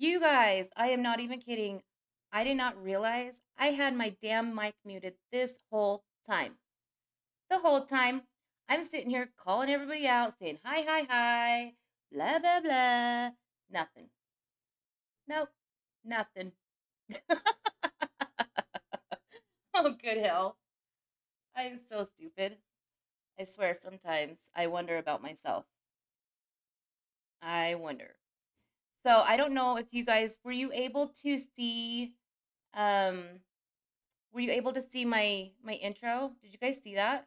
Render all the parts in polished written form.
You guys, I am not even kidding. I did not realize I had my damn mic muted this whole time. The whole time. I'm sitting here calling everybody out, saying hi, hi, hi, blah, blah, blah. Nothing. Nope. Nothing. Oh, good hell. I'm so stupid. I swear sometimes I wonder about myself. I wonder. So I don't know if you guys um were you able to see my intro? Did you guys see that?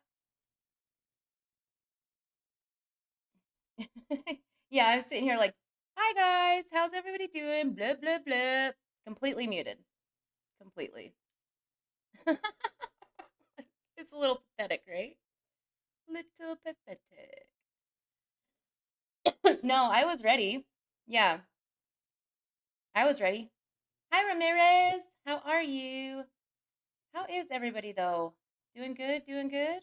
Yeah, I'm sitting here like, "Hi guys, how's everybody doing?" Blah blah blah. Completely muted. Completely. It's a little pathetic, right? Little pathetic. No, I was ready. Yeah, I was ready. Hi Ramirez, how are you? How is everybody though? Doing good, doing good?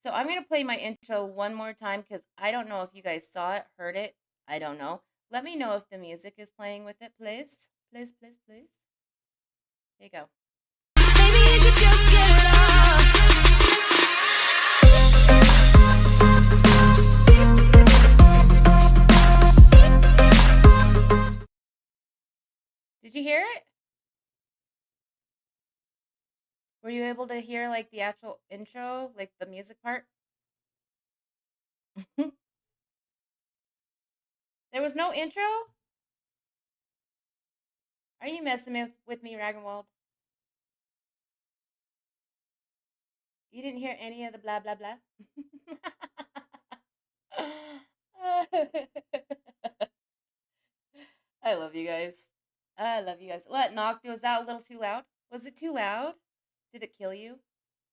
So I'm going to play my intro one more time because I don't know if you guys saw it, heard it. I don't know. Let me know if the music is playing with it, please. Please, please, please. There you go. Maybe you should just get it off. Did you hear it? Were you able to hear like the actual intro, like the music part? There was no intro? Are you messing with me, Ragnwald? You didn't hear any of the blah, blah, blah? I love you guys. I love you guys. What, knocked? Was that a little too loud? Was it too loud? Did it kill you?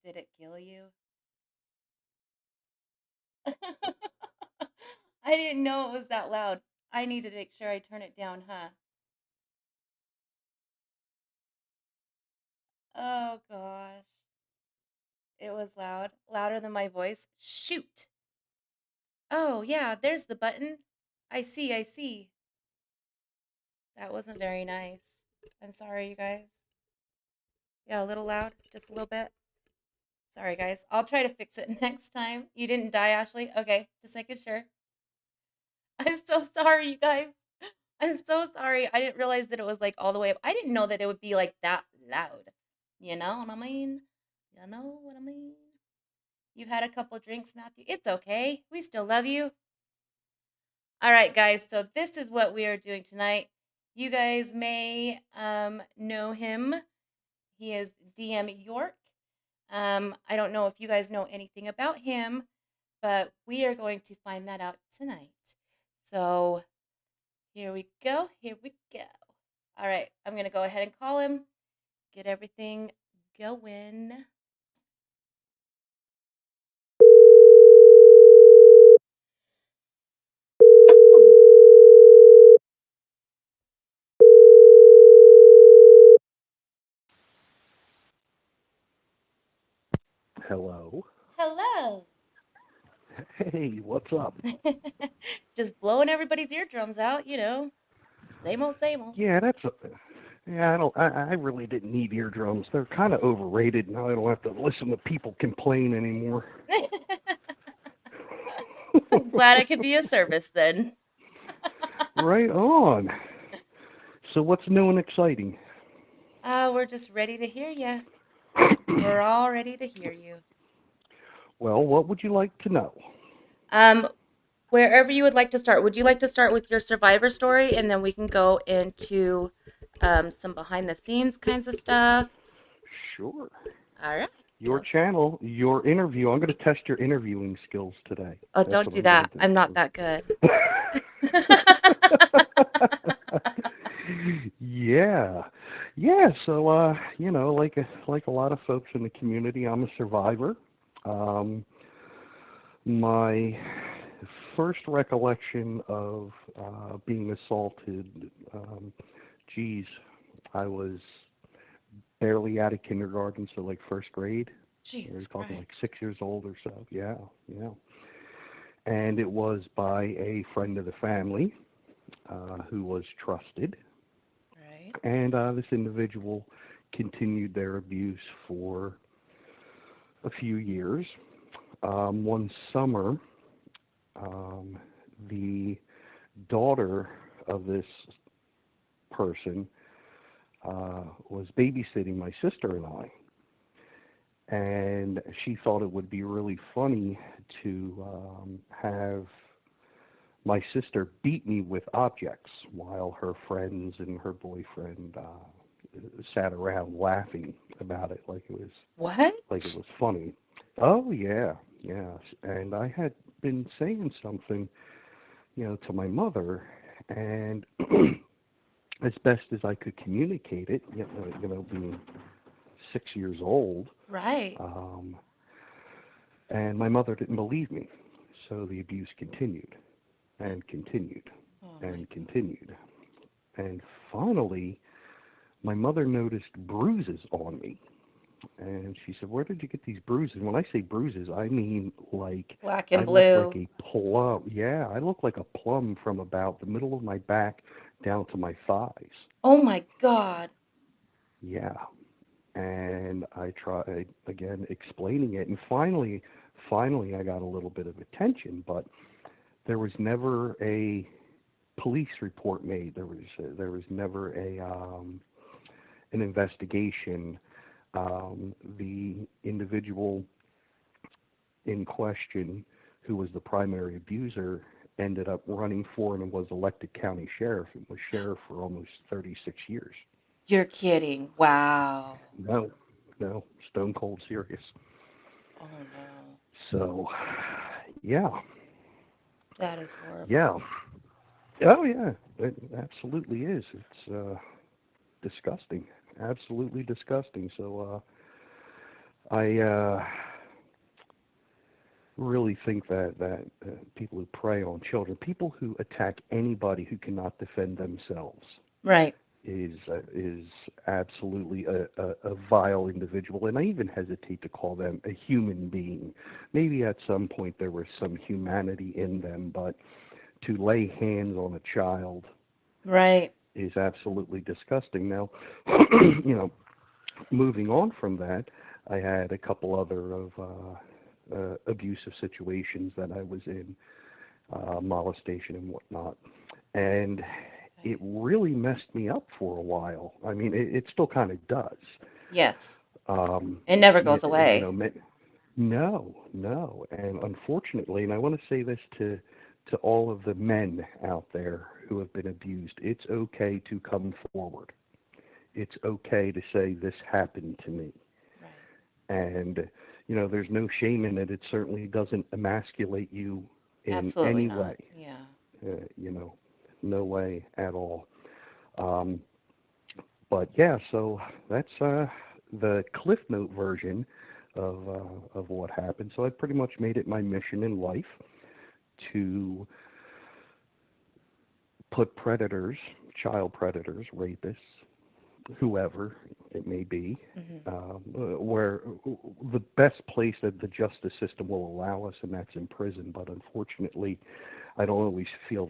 Did it kill you? I didn't know it was that loud. I need to make sure I turn it down, huh? Oh gosh. It was loud. Louder than my voice. Shoot. Oh, yeah, there's the button. I see, I see. That wasn't very nice. I'm sorry, you guys. Yeah, a little loud. Just a little bit. Sorry, guys. I'll try to fix it next time. You didn't die, Ashley? Okay, just making sure. I'm so sorry, you guys. I'm so sorry. I didn't realize that it was like all the way up. I didn't know that it would be like that loud. You know what I mean? You know what I mean? You've had a couple drinks, Matthew. It's okay. We still love you. All right, guys. So this is what we are doing tonight. You guys may know him. He is DM York. I don't know if you guys know anything about him, but we are going to find that out tonight. So here we go. Here we go. All right. I'm going to go ahead and call him, get everything going. Hello. Hello. Hey, what's up? Just blowing everybody's eardrums out, you know. Same old, same old. Yeah, I really didn't need eardrums. They're kind of overrated. Now I don't have to listen to people complain anymore. I'm glad I could be of service then. Right on. So what's new and exciting? We're just ready to hear you. We're all ready to hear you. Well, what would you like to know? Wherever you would like to start. Would you like to start with your survivor story, and then we can go into some behind the scenes kinds of stuff? Sure. All right. Your channel, your interview. I'm going to test your interviewing skills today. Oh, That's don't what do I'm going that. to do. I'm not that good. Yeah. Yeah, so like a lot of folks in the community, I'm a survivor. My first recollection of being assaulted, geez, I was barely out of kindergarten, so like first grade. We're Jesus talking like Christ. 6 years old or so. Yeah, yeah. And it was by a friend of the family. who was trusted, Right. and this individual continued their abuse for a few years. One summer, um, the daughter of this person was babysitting my sister and I, and she thought it would be really funny to have my sister beat me with objects while her friends and her boyfriend sat around laughing about it like it What? was funny. Oh yeah, yeah. And I had been saying something, to my mother, and as best as I could communicate it, being 6 years old, Right. um, and my mother didn't believe me, so the abuse continued and continued Oh my and God. continued, and finally, my mother noticed bruises on me. And she said, "Where did you get these bruises?" When I say bruises, I mean like Black I and look like blue. a plum. Yeah, I look like a plum from about the middle of my back down to my thighs. Oh my God. Yeah. And I tried again explaining it, and finally, I got a little bit of attention, but there was never a police report made. There was never a an investigation. The individual in question, who was the primary abuser, ended up running for and was elected county sheriff and was sheriff for almost 36 years. You're kidding. Wow. No, no, stone cold serious. Oh no. So, yeah, That is horrible. yeah, oh yeah, it absolutely is. It's disgusting, absolutely disgusting. So, I really think that people who prey on children, people who attack anybody who cannot defend themselves, Right. is absolutely a vile individual, and I even hesitate to call them a human being. Maybe at some point there was some humanity in them, but to lay hands on a child Right. is absolutely disgusting. Now, moving on from that, I had a couple other of abusive situations that I was in, molestation and whatnot, and it Okay. really messed me up for a while. I mean, it still kind of does. Yes. Um, It never you, goes you away. know, no, no, and unfortunately, and I want to say this to all of the men out there who have been abused, it's okay to come forward. It's okay to say this happened to me, Right. and there's no shame in it. It certainly doesn't emasculate you in Absolutely any not. way. Yeah. Uh, you know, no way at all. Um, but yeah, so that's the Cliff Note version of what happened. So I pretty much made it my mission in life to put predators, child predators, rapists, whoever it may be, Hmm. where the best place that the justice system will allow us, and that's in prison. But unfortunately, I don't always feel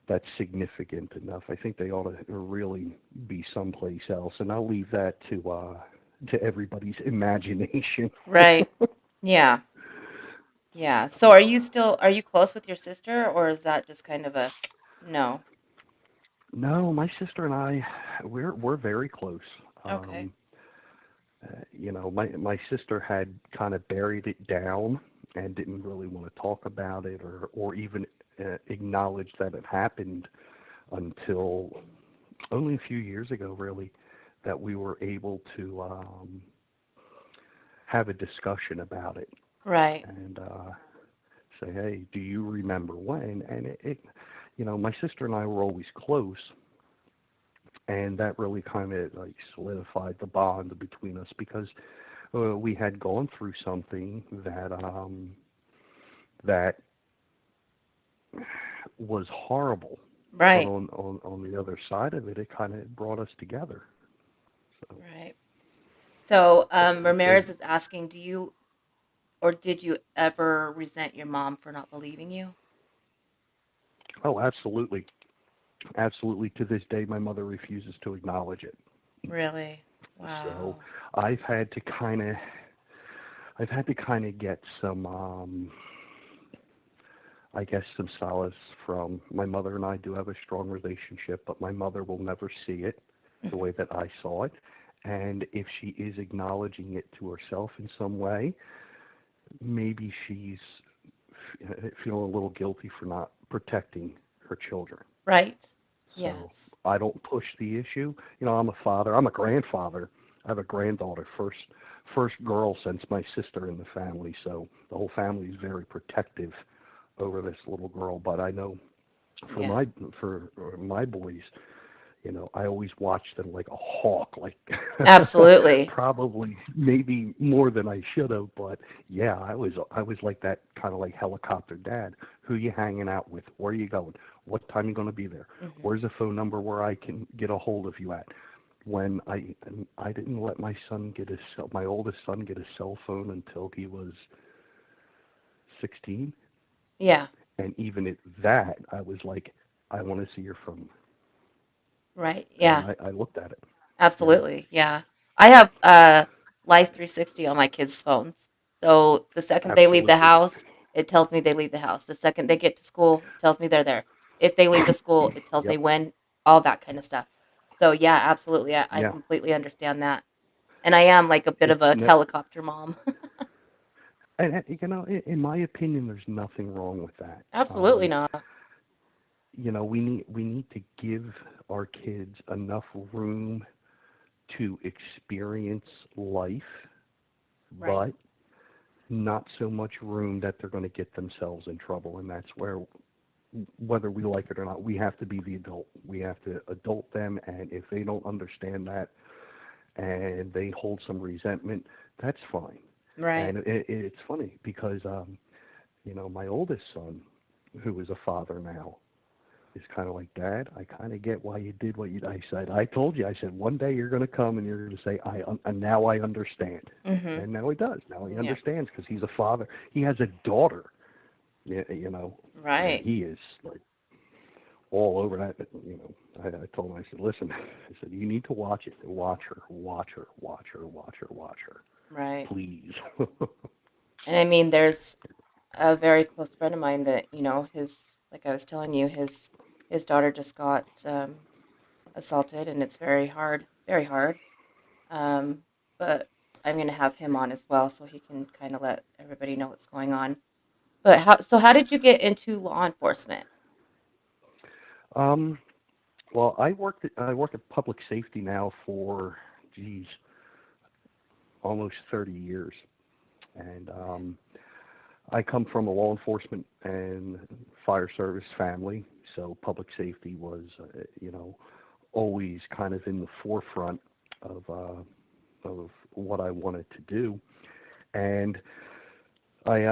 that's significant enough. I think they ought to really be someplace else, and I'll leave that to everybody's imagination. Right. Yeah. Yeah. So are you close with your sister, or is that just kind of a no? No, my sister and I, we're very close. Okay. Um, my sister had kind of buried it down and didn't really want to talk about it or even acknowledge that it happened until only a few years ago, really, that we were able to have a discussion about it Right. and say, hey, do you remember when? And my sister and I were always close, and that really kind of like solidified the bond between us because we had gone through something that was horrible, but Right. on the other side of it, it kind of brought us together. So, Right. So, and Ramirez is asking, do you or did you ever resent your mom for not believing you? Oh, absolutely. Absolutely. To this day, my mother refuses to acknowledge it. Really? So Wow. I've had to kind of, I've had to kind of get some, I guess, some solace from my mother and I do have a strong relationship, but my mother will never see it the Hmm. way that I saw it. And if she is acknowledging it to herself in some way, maybe she's feeling a little guilty for not protecting her children. Right. So Yes. I don't push the issue. You know, I'm a father. I'm a grandfather. I have a granddaughter, first girl since my sister in the family. So the whole family is very protective over this little girl. But I know for Yeah. my boys, you know, I always watched them like a hawk, like Absolutely. probably maybe more than I should have. But yeah, I was like that kind of like helicopter dad. Who you hanging out with? Where are you going? What time you going to be there? Hmm. Where's the phone number where I can get a hold of you at? When I didn't let my oldest son get a cell phone until he was 16, Yeah. and even at that, I was like, I want to see your phone, Right. and Yeah. I looked at it. Yeah, Absolutely. Yeah. I have Life 360 on my kids' phones. So the second they leave the absolutely. house, it tells me they leave the house. The second they get to school, it tells me they're there. If they leave the school, it tells me Yep. when, all that kind of stuff. So yeah, absolutely. I Yeah. completely understand that. And I am like a bit It's of a no, helicopter mom. and you know, in my opinion, there's nothing wrong with that. Absolutely not. You know, we need to give our kids enough room to experience life, Right. but not so much room that they're going to get themselves in trouble. And that's where, whether we like it or not, we have to be the adult. We have to adult them, and if they don't understand that and they hold some resentment, that's fine. Right. And it's funny because you know, my oldest son, who is a father now, is kind of like, Dad, I kind of get why you did what you. I said, I told you. I said, one day you're going to come and you're going to say, and now I understand. Mhm. And now he does. Now he Yeah. understands because he's a father. He has a daughter, you know, and Right. he is like all over that. But, you know, I told him, I said, listen, I said, you need to watch it. Watch her, watch her, watch her, watch her, watch her, Right. please. And I mean, there's a very close friend of mine that, his, like I was telling you, his daughter just got assaulted, and it's very hard, very hard. Um, but I'm gonna have him on as well, so he can kind of let everybody know what's going on. But how did you get into law enforcement? um, well, I work at public safety now for, geez, almost 30 years. And Okay. I come from a law enforcement and fire service family, so public safety was, you know, always kind of in the forefront of what I wanted to do. And I,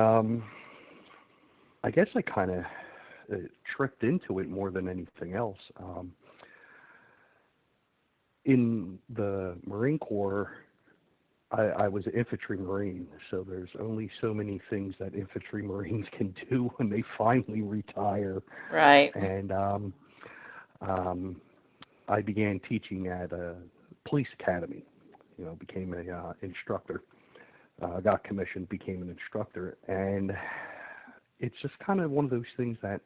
I guess I kind of tripped into it more than anything else. In the Marine Corps, I was an infantry marine, so there's only so many things that infantry marines can do when they finally retire. Right. And um, I began teaching at a police academy. You know, became a instructor. Got commissioned, became an instructor, and it's just kind of one of those things that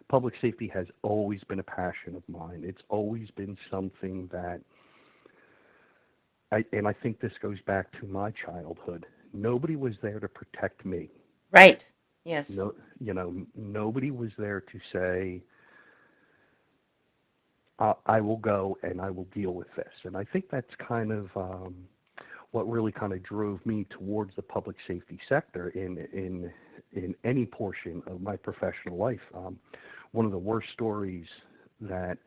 public safety has always been a passion of mine. It's always been something that and I think this goes back to my childhood. Nobody was there to protect me. Right. Yes. No, you know, nobody was there to say, I will go and I will deal with this. And I think that's kind of what really kind of drove me towards the public safety sector in any portion of my professional life. One of the worst stories that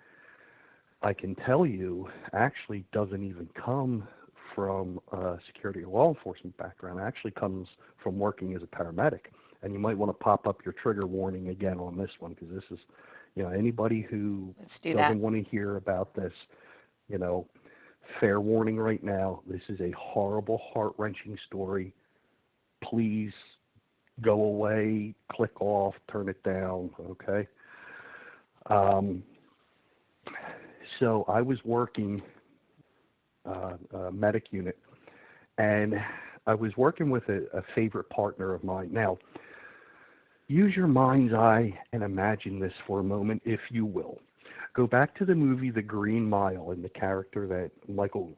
I can tell you actually doesn't even come from a security or law enforcement background. It actually comes from working as a paramedic. And you might want to pop up your trigger warning again on this one because this is, you know, anybody who Let's do that. doesn't want to hear about this, you know, fair warning right now. This is a horrible, heart wrenching story. Please go away, click off, turn it down, okay? Um, so I was working a medic unit, and I was working with a favorite partner of mine. Now, use your mind's eye and imagine this for a moment, if you will. Go back to the movie The Green Mile and the character that Michael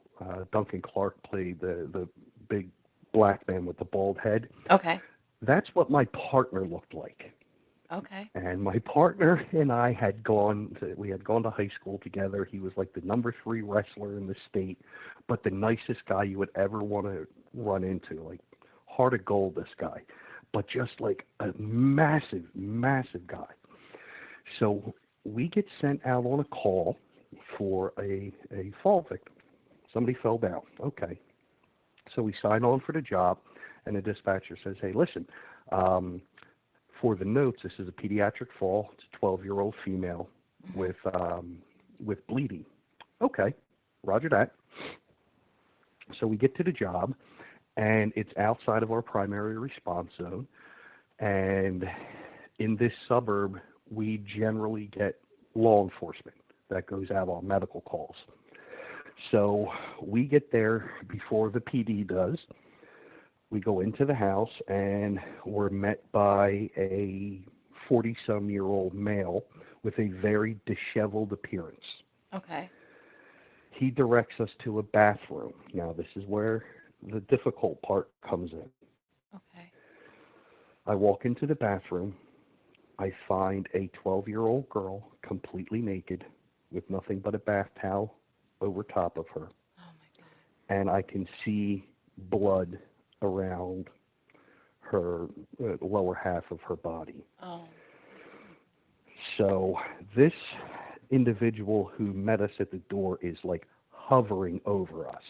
Duncan Clark played, the big black man with the bald head. Okay. That's what my partner looked like. Okay. And my partner and I we had gone to high school together. He was like the #3 wrestler in the state, but the nicest guy you would ever want to run into, like heart of gold, this guy, but just like a massive, massive guy. So we get sent out on a call for a fall victim. Somebody fell down. Okay. So we sign on for the job, and the dispatcher says, hey, listen, for the notes, this is a pediatric fall. It's a 12-year-old female with bleeding. Okay, roger that. So we get to the job, and it's outside of our primary response zone. And in this suburb, we generally get law enforcement that goes out on medical calls. So we get there before the PD does. We go into the house, and we're met by a 40-some-year-old male with a very disheveled appearance. Okay. He directs us to a bathroom. Now, this is where the difficult part comes in. Okay. I walk into the bathroom. I find a 12-year-old girl completely naked with nothing but a bath towel over top of her. Oh my God. And I can see blood around her lower half of her body. Oh. So this individual who met us at the door is like hovering over us,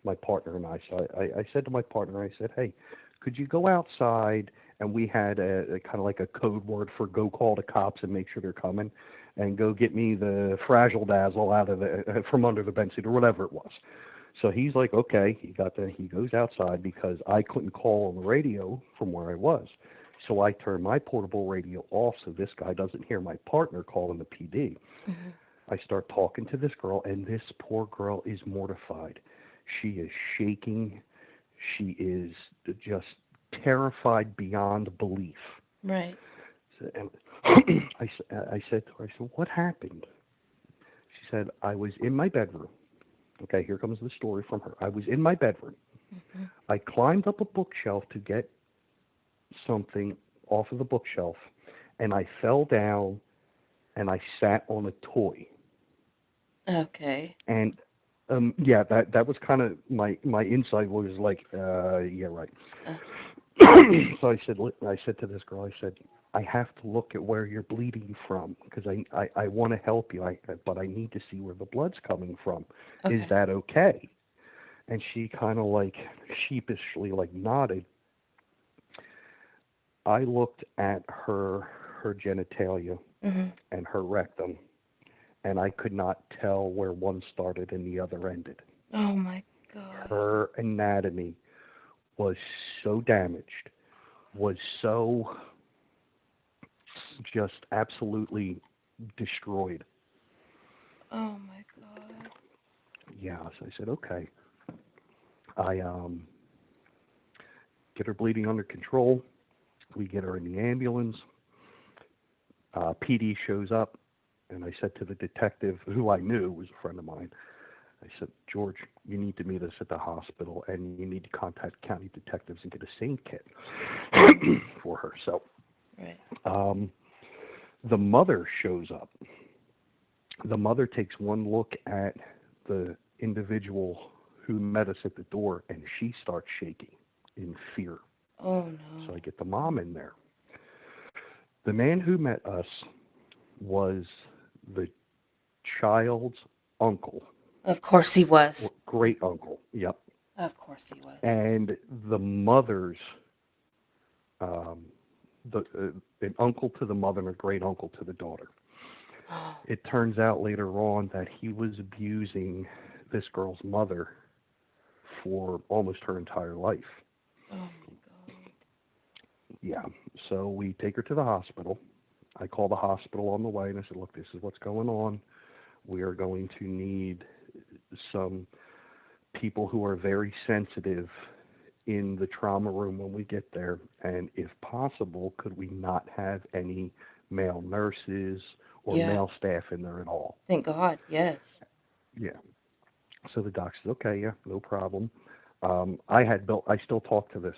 my partner and I. So I said to my partner, I said, hey, could you go outside? And we had a kind of like a code word for go call the cops and make sure they're coming, and go get me the Fragile Dazzle out of from under the bench seat or whatever it was. So he's like, okay, he goes outside because I couldn't call on the radio from where I was. So I turn my portable radio off so this guy doesn't hear my partner calling the PD. Mm-hmm. I start talking to this girl, and this poor girl is mortified. She is shaking. She is just terrified beyond belief. Right. So, and I said to her, I said, what happened? She said, I was in my bedroom. Okay, here comes the story from her. I was in my bedroom. Mm-hmm. I climbed up a bookshelf to get something off of the bookshelf, and I fell down, and I sat on a toy. Okay. And yeah, that was kind of my insight was like, yeah, right. Uh, So I said to this girl, I said, I have to look at where you're bleeding from because I want to help you, but I need to see where the blood's coming from. Is okay. that okay? And she kind of like sheepishly like nodded. I looked at her genitalia Mm-hmm. and her rectum, and I could not tell where one started and the other ended. Oh my God. Her anatomy was so damaged, was so just absolutely destroyed. Oh my God. Yeah, so I said, okay. I get her bleeding under control. We get her in the ambulance. PD shows up, and I said to the detective, who I knew was a friend of mine, I said, George, you need to meet us at the hospital, and you need to contact county detectives and get a SANE kit for her. So Right. the mother shows up. The mother takes one look at the individual who met us at the door, and she starts shaking in fear. Oh no. So I get the mom in there. The man who met us was the child's uncle. Of course he was. Or great uncle, yep. Of course he was. And the mother's, an uncle to the mother and a great uncle to the daughter. It turns out later on that he was abusing this girl's mother for almost her entire life. Oh my God. Yeah, so we take her to the hospital. I called the hospital on the way and I said, look, this is what's going on. We are going to need some people who are very sensitive in the trauma room when we get there. And if possible, could we not have any male nurses or Yeah. male staff in there at all? Thank God. Yes. Yeah. So the doc said, okay, yeah, no problem. I still talk to this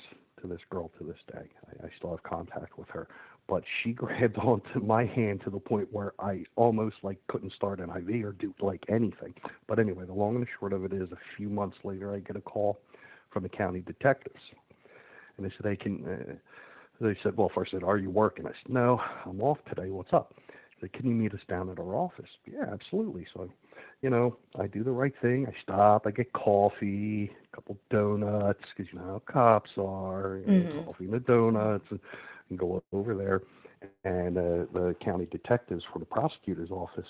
girl to this day. I still have contact with her, but she grabbed onto my hand to the point where I almost like couldn't start an IV or do like anything. But anyway, the long and the short of it is, a few months later, I get a call from the county detectives, and they said they said, well, first I said, are you working? I said, no, I'm off today. What's up? They said, can you meet us down at our office? Yeah, absolutely. So, I do the right thing. I stop. I get coffee, a couple donuts, because you know how cops are. Mm-hmm. Coffee and the donuts, and go over there. And the county detectives for the prosecutor's office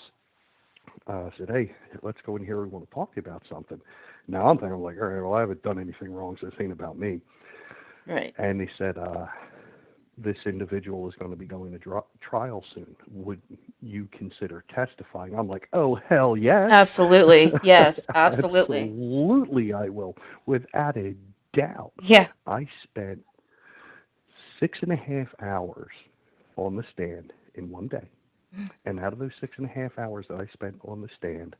said, hey, let's go in here. We want to talk to you about something. Now I'm thinking, like, all right, well, I haven't done anything wrong, so this ain't about me. Right. And they said, this individual is going to be going to trial soon. Would you consider testifying? I'm like, oh, hell yes. Absolutely. Yes. Absolutely. Absolutely, I will, without a doubt. Yeah. I spent 6.5 hours on the stand in one day. And out of those 6.5 hours that I spent on the stand,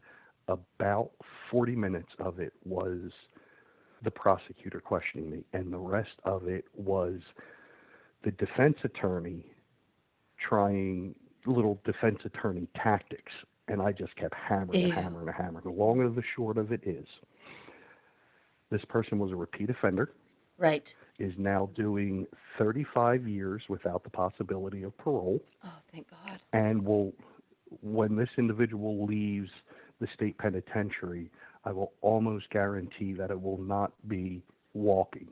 about 40 minutes of it was the prosecutor questioning me, and the rest of it was the defense attorney trying little defense attorney tactics, and I just kept hammering and Ew. hammering and hammering. The long and the short of it is, this person was a repeat offender, Right. is now doing 35 years without the possibility of parole, Oh, thank God. and when this individual leaves the state penitentiary, I will almost guarantee that it will not be walking.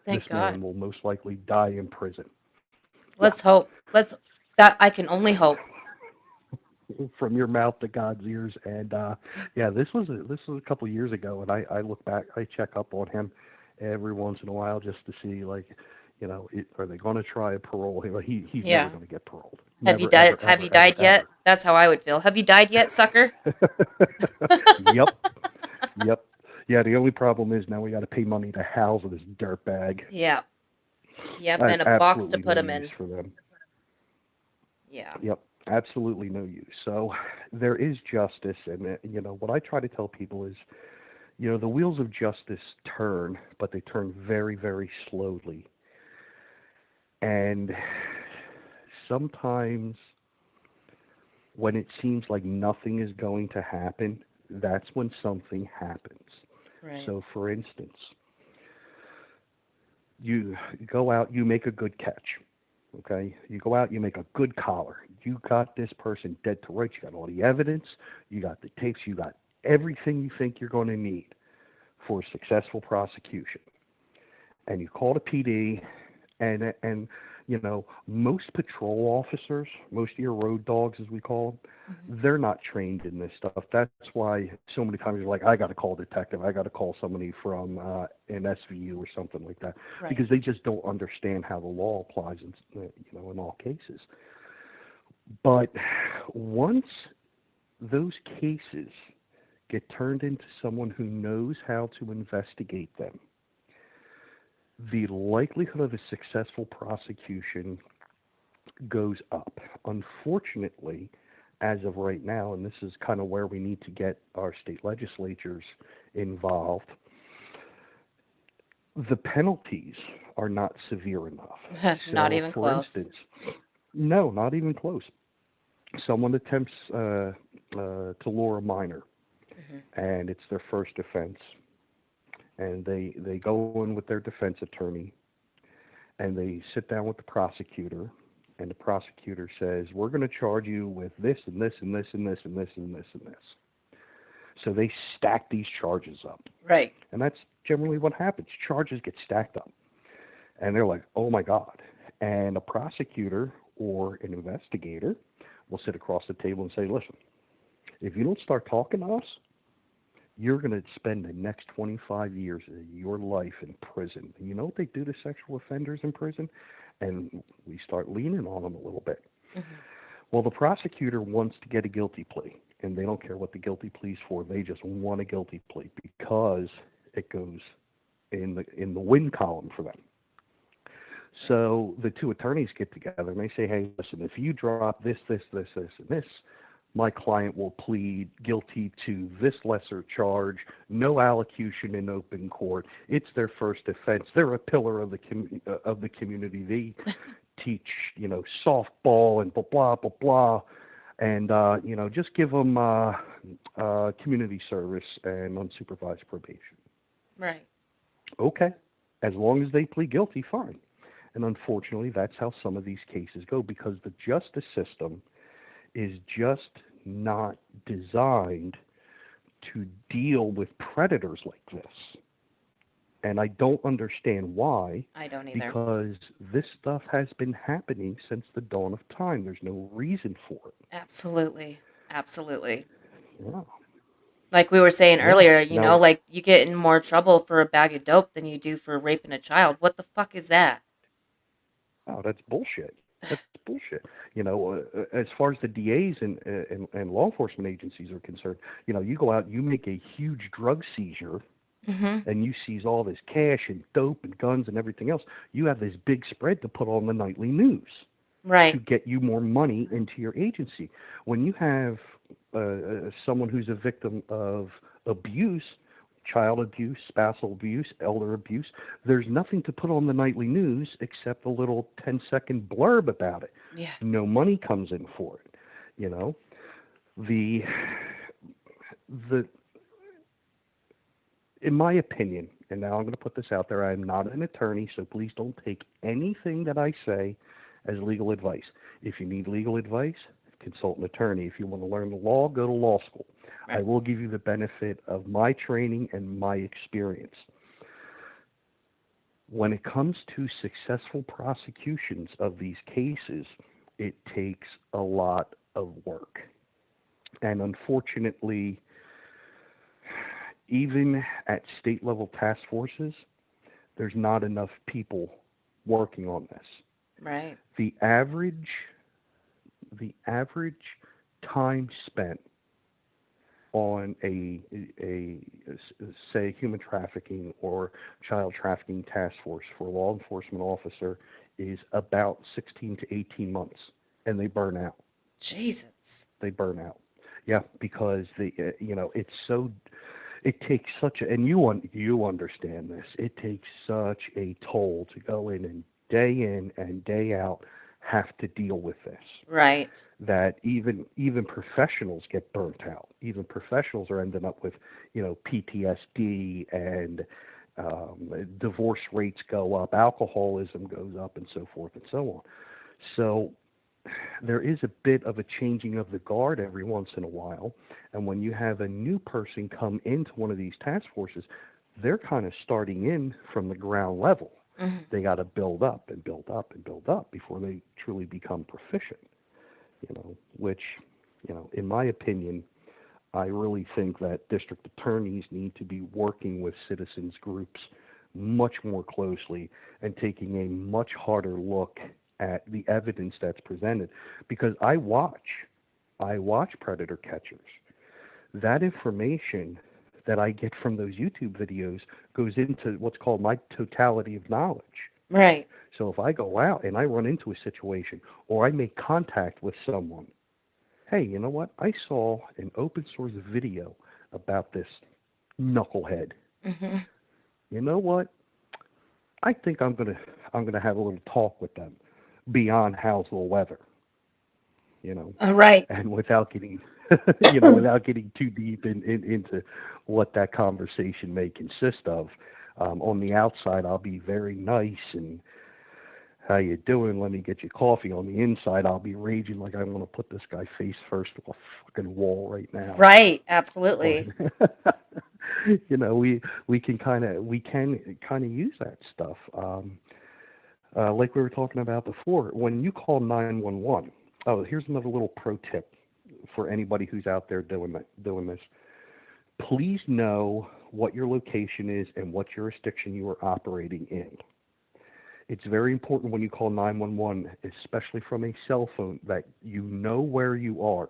This Thank God. man will most likely die in prison. Yeah. Let's hope. That I can only hope. From your mouth to God's ears. And yeah, this was a couple of years ago, and I look back, I check up on him every once in a while just to see, like, are they going to try a parole? He's never Yeah. going to get paroled. Have you Never, died? ever, Have you ever, ever, died yet? That's how I would feel. Have you died yet, sucker? ever. Yep, yep. Yeah, the only problem is now we got to pay money to house this dirtbag. Yeah. Yep. I have And a box to absolutely put no them use in. for them. Yeah. Yep, absolutely no use. So there is justice, and what I try to tell people is, the wheels of justice turn, but they turn very, very slowly. And sometimes when it seems like nothing is going to happen, that's when something happens. Right. So, for instance, you go out, you make a good catch. Okay? You go out, you make a good collar. You got this person dead to rights. You got all the evidence, you got the tapes, you got everything you think you're going to need for a successful prosecution. And you call the PD, and most patrol officers, most of your road dogs, as we call Hmm. them, they're not trained in this stuff. That's why so many times you're like, I got to call a detective, I got to call somebody from an SVU or something like that, Right. because they just don't understand how the law applies in all cases. But once those cases get turned into someone who knows how to investigate them, the likelihood of a successful prosecution goes up. Unfortunately, as of right now, and this is kind of where we need to get our state legislatures involved, the penalties are not severe enough. Not So, even for close. instance, no, not even close. Someone attempts to lure a minor, Hmm. and it's their first offense, and they go in with their defense attorney, and they sit down with the prosecutor, and the prosecutor says, we're going to charge you with this and this and this and this and this and this and this. So they stack these charges up. Right. And that's generally what happens. Charges get stacked up. And they're like, oh my God. And a prosecutor or an investigator will sit across the table and say, listen, if you don't start talking to us, you're going to spend the next 25 years of your life in prison. And you know what they do to sexual offenders in prison? And we start leaning on them a little bit. Hmm. Well, the prosecutor wants to get a guilty plea, and they don't care what the guilty plea's for. They just want a guilty plea because it goes in the win column for them. So the two attorneys get together and they say, hey, listen, if you drop this, this, this, this, and this, my client will plead guilty to this lesser charge, no allocution in open court. It's their first offense. They're a pillar of the community. They teach, softball and blah, blah, blah, blah. And, just give them community service and unsupervised probation. Right. Okay. As long as they plead guilty, fine. And unfortunately, that's how some of these cases go because the justice system is just not designed to deal with predators like this. And I don't understand why. I don't either. Because this stuff has been happening since the dawn of time. There's no reason for it. Absolutely. Absolutely. Yeah. Like we were saying Yeah. earlier, Now, like you get in more trouble for a bag of dope than you do for raping a child. What the fuck is that? oh, that's bullshit. That's bullshit. As far as the DAs and law enforcement agencies are concerned, you go out, you make a huge drug seizure, Mm-hmm. and you seize all this cash and dope and guns and everything else. You have this big spread to put on the nightly news to Right. get you more money into your agency. When you have someone who's a victim of abuse, child abuse, spousal abuse, elder abuse, there's nothing to put on the nightly news except a little 10-second blurb about it. Yeah. No money comes in for it. The in my opinion, and now I'm going to put this out there, I am not an attorney, so please don't take anything that I say as legal advice. If you need legal advice, consult an attorney. If you want to learn the law, go to law school. Right. I will give you the benefit of my training and my experience. When it comes to successful prosecutions of these cases, it takes a lot of work. And unfortunately, even at state level task forces, there's not enough people working on this. Right. The average time spent on a say human trafficking or child trafficking task force for a law enforcement officer is about 16 to 18 months, and they burn out. Jesus. They burn out. Yeah, because it's so. It takes such a, and you understand this. It takes such a toll to go in and day out have to deal with this. Right. That even professionals get burnt out. Even professionals are ending up with PTSD and divorce rates go up, alcoholism goes up, and so forth and so on. So there is a bit of a changing of the guard every once in a while. And when you have a new person come into one of these task forces, they're kind of starting in from the ground level. Mm-hmm. They got to build up and build up and build up before they truly become proficient, which, in my opinion, I really think that district attorneys need to be working with citizens groups much more closely and taking a much harder look at the evidence that's presented, because I watch predator catchers. That information that I get from those YouTube videos goes into what's called my totality of knowledge. Right. So if I go out and I run into a situation or I make contact with someone, hey, you know what? I saw an open source video about this knucklehead. Mm-hmm. You know what? I think I'm gonna have a little talk with them beyond how's the weather, Right. and without getting, without getting too deep into what that conversation may consist of. On the outside, I'll be very nice and how you doing? Let me get you coffee. On the inside, I'll be raging like I want to put this guy face first to a fucking wall right now. Right. Absolutely. But, we can kind of use that stuff. Like we were talking about before, when you call 911, oh, here's another little pro tip for anybody who's out there doing this. Please know what your location is and what jurisdiction you are operating in. It's very important when you call 911, especially from a cell phone, that you know where you are,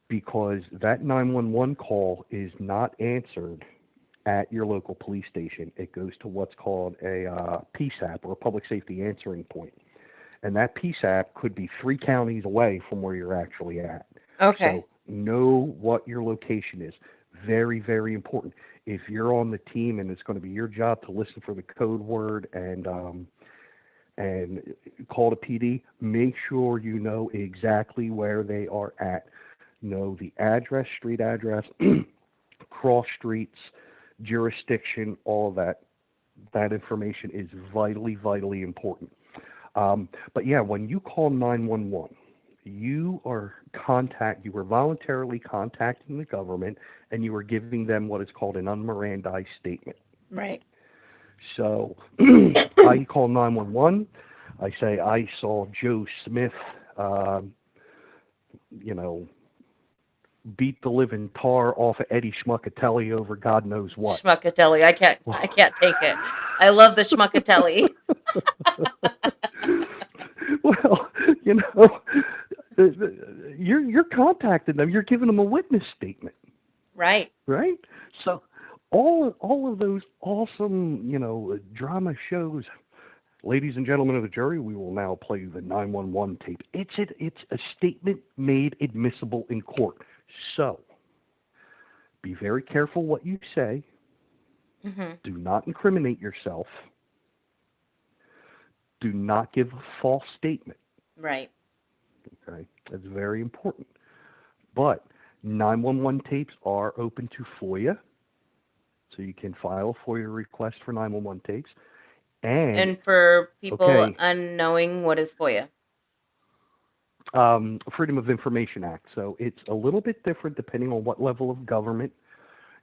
because that 911 call is not answered at your local police station. It goes to what's called a PSAP, or a public safety answering point. And that PSAP could be 3 counties away from where you're actually at. Okay. So know what your location is. Very, very important. If you're on the team and it's going to be your job to listen for the code word and call the PD, make sure you know exactly where they are at. Know the address, street address, cross streets, jurisdiction, all of that. That information is vitally, vitally important. But yeah, when you call 911, you are voluntarily contacting the government, and you are giving them what is called an unmirandized statement. Right. So I call 911. I say I saw Joe Smith, you know, beat the living tar off of Eddie Schmuckatelli over God knows what. Schmuckatelli. I can't take it. I love the Schmuckatelli. Well, you know, you're contacting them. You're giving them a witness statement, Right. right? So all of those awesome, drama shows. Ladies and gentlemen of the jury, we will now play the 911 tape. It's a statement made admissible in court. So be very careful what you say. Mm-hmm. Do not incriminate yourself. Do not give a false statement. Right. Okay, that's very important. But 911 tapes are open to FOIA, so you can file a FOIA request for 911 tapes. And for people okay, unknowing, what is FOIA? Freedom of Information Act. So it's a little bit different depending on what level of government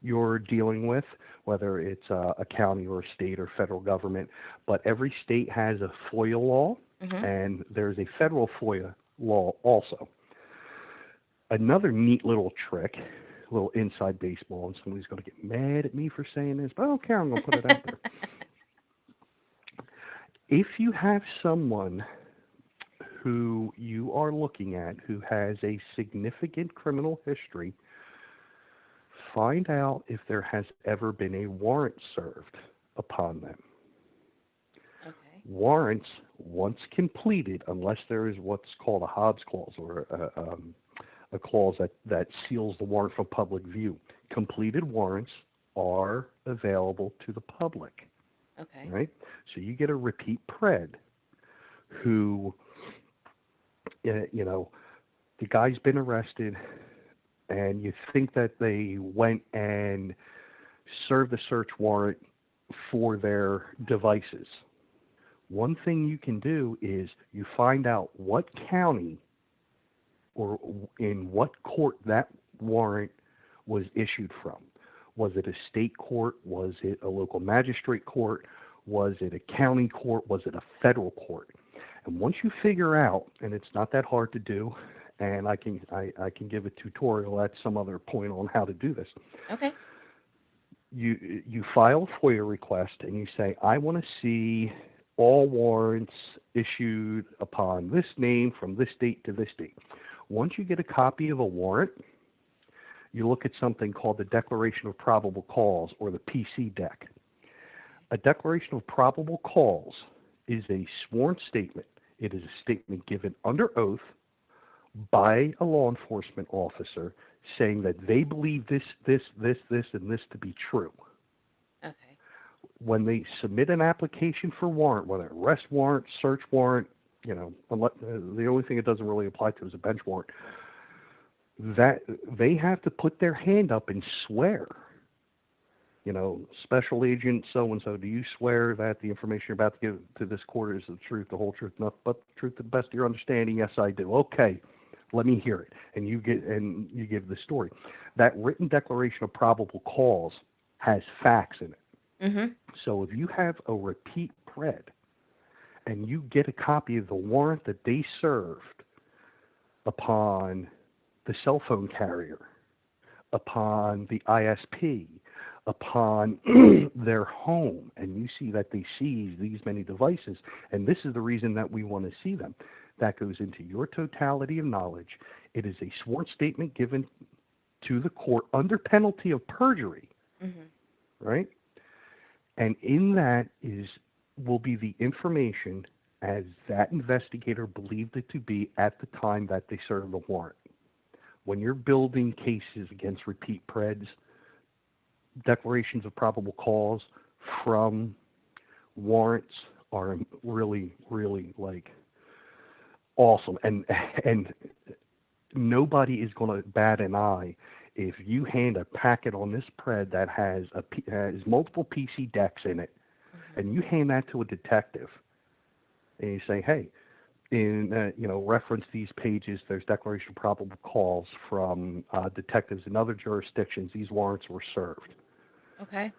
you're dealing with, whether it's a county or a state or federal government. But every state has a FOIA law, Mm-hmm. and there's a federal FOIA law also. Another neat little trick, a little inside baseball, and somebody's going to get mad at me for saying this, but I don't care, I'm going to put it out there. If you have someone who you are looking at who has a significant criminal history, find out if there has ever been a warrant served upon them. Okay. Warrants, once completed, unless there is what's called a Hobbs clause, or a clause that seals the warrant from public view, completed warrants are available to the public. Okay. Right? So you get a repeat pred who, the guy's been arrested, and you think that they went and served a search warrant for their devices. One thing you can do is you find out what county or in what court that warrant was issued from. Was it a state court? Was it a local magistrate court? Was it a county court? Was it a federal court? And once you figure out, and it's not that hard to do, and I can give a tutorial at some other point on how to do this. Okay. You file a FOIA request and you say, I want to see all warrants issued upon this name from this date to this date. Once you get a copy of a warrant, you look at something called the Declaration of Probable Cause, or the PC Dec. A Declaration of Probable Cause is a sworn statement. It is a statement given under oath by a law enforcement officer saying that they believe this, and this to be true. Okay. When they submit an application for warrant, whether arrest warrant, search warrant, unless, the only thing it doesn't really apply to is a bench warrant, that they have to put their hand up and swear. Special agent so-and-so, do you swear that the information you're about to give to this court is the truth, the whole truth, nothing but the truth to the best of your understanding? Yes, I do. Okay, let me hear it. And you give the story. That written declaration of probable cause has facts in it. Mm-hmm. So if you have a repeat pred and you get a copy of the warrant that they served upon the cell phone carrier, upon the ISP, upon their home, and you see that they seize these many devices, and this is the reason that we want to see them. That goes into your totality of knowledge. It is a sworn statement given to the court under penalty of perjury, Mhm. right? And in that is will be the information as that investigator believed it to be at the time that they served the warrant. When you're building cases against repeat preds, declarations of probable cause from warrants are really, really like awesome. And nobody is going to bat an eye if you hand a packet on this pred that has multiple PC decks in it, Mhm. and you hand that to a detective, and you say, "Hey, in reference these pages, there's declaration of probable cause from detectives in other jurisdictions. These warrants were served." Okay.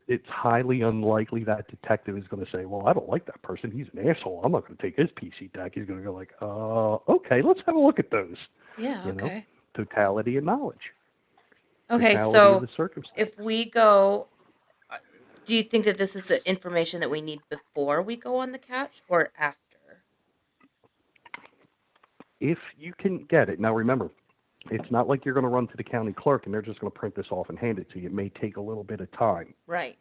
It's highly unlikely that detective is going to say, "Well, I don't like that person. He's an asshole. I'm not going to take his PC deck." He's going to go like, okay, let's have a look at those." Yeah, You know, okay. totality of knowledge, Okay, totality of the so circumstance. if we go, uh, do you think that this is information that we need before we go on the catch or after? If you can get it, now remember, it's not like you're going to run to the county clerk and they're just going to print this off and hand it to you. It may take a little bit of time. Right.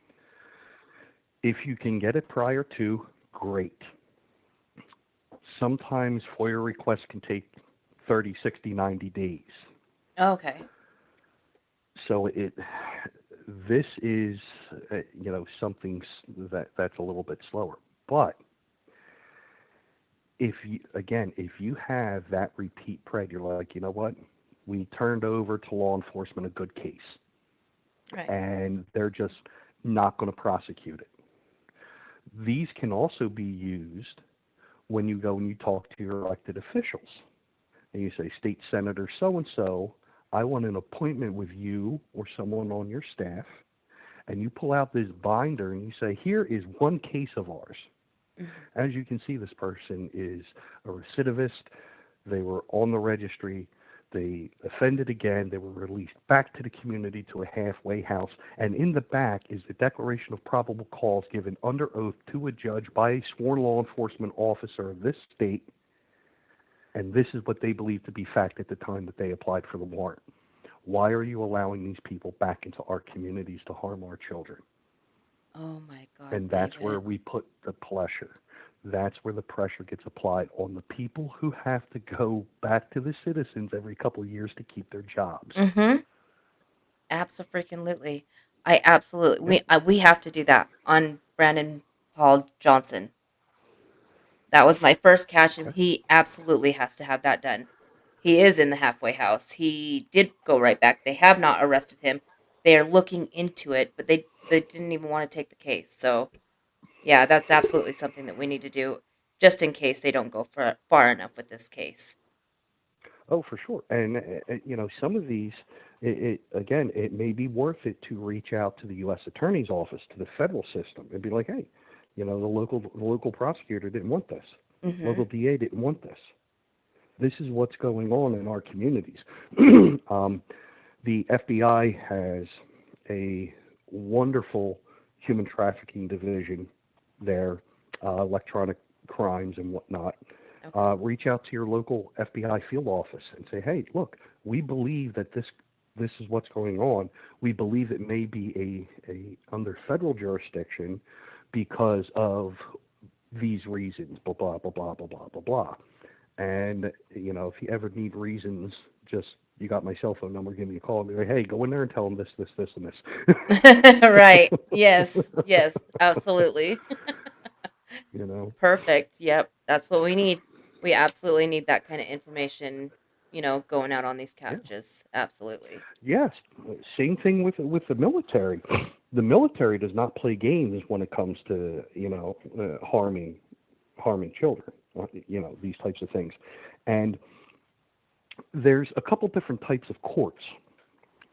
If you can get it prior to, great. Sometimes FOIA requests can take 30, 60, 90 days. Okay. So this is something that's a little bit slower. But if you have that repeat pred, you're like, you know what? We turned over to law enforcement a good case, Right. and they're just not going to prosecute it. These can also be used when you go and you talk to your elected officials and you say, State Senator so and so, I want an appointment with you or someone on your staff, and you pull out this binder and you say, here is one case of ours. Mhm. As you can see, this person is a recidivist. They were on the registry. They offended again. They were released back to the community to a halfway house. And in the back is the declaration of probable cause given under oath to a judge by a sworn law enforcement officer of this state. And this is what they believe to be fact at the time that they applied for the warrant. Why are you allowing these people back into our communities to harm our children? Oh my God, And that's where David. we put the pressure. That's where the pressure gets applied on the people who have to go back to the citizens every couple of years to keep their jobs. Mm-hmm. Absolutely. I absolutely Yep. we have to do that on Brandon Paul Johnson. That was my first catch, and Okay. he absolutely has to have that done. He is in the halfway house. He did go right back. They have not arrested him. They are looking into it, but they didn't even want to take the case. So yeah, that's absolutely something that we need to do, just in case they don't go far enough with this case. Oh, for sure. And some of these, again, it may be worth it to reach out to the U.S. Attorney's Office, to the federal system, and be like, hey, the local prosecutor didn't want this. Mm-hmm. Local DA didn't want this. This is what's going on in our communities. The FBI has a wonderful human trafficking division there, electronic crimes and whatnot. Okay. Reach out to your local FBI field office and say, hey, look, we believe that this is what's going on. We believe it may be a under federal jurisdiction because of these reasons, blah, blah, blah, blah, blah, blah, blah, blah. And, if you ever need reasons, just, you got my cell phone number, give me a call and be like, hey, go in there and tell them this, this, this, and Right. Yes. this. Yes. Absolutely. you know? Perfect. Yep. That's what we need. We absolutely need that kind of information, going out on these Yeah. couches. Absolutely. Yes. Same thing with the military. The military does not play games when it comes to, harming children, these types of things. And there's a couple different types of courts,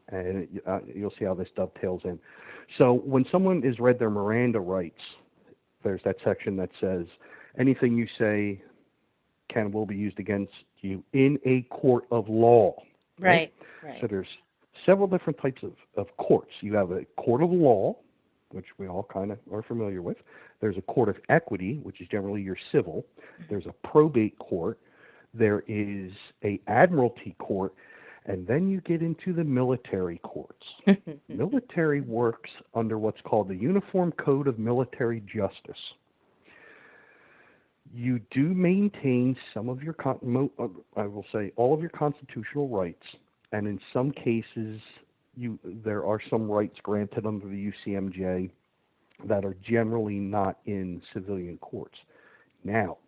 and you'll see how this dovetails in. So when someone is read their Miranda rights, there's that section that says anything you say can will be used against you in a court of law, right? Right. So Right. there's several different types of courts. You have a court of law, which we all kind of are familiar with. There's a court of equity, which is generally your civil. There's a probate court. There is a admiralty court, and then you get into the military courts. Military works under what's called the Uniform Code of Military Justice. You do maintain some of your, I will say, all of your constitutional rights, and in some cases, there are some rights granted under the UCMJ that are generally not in civilian courts. Now,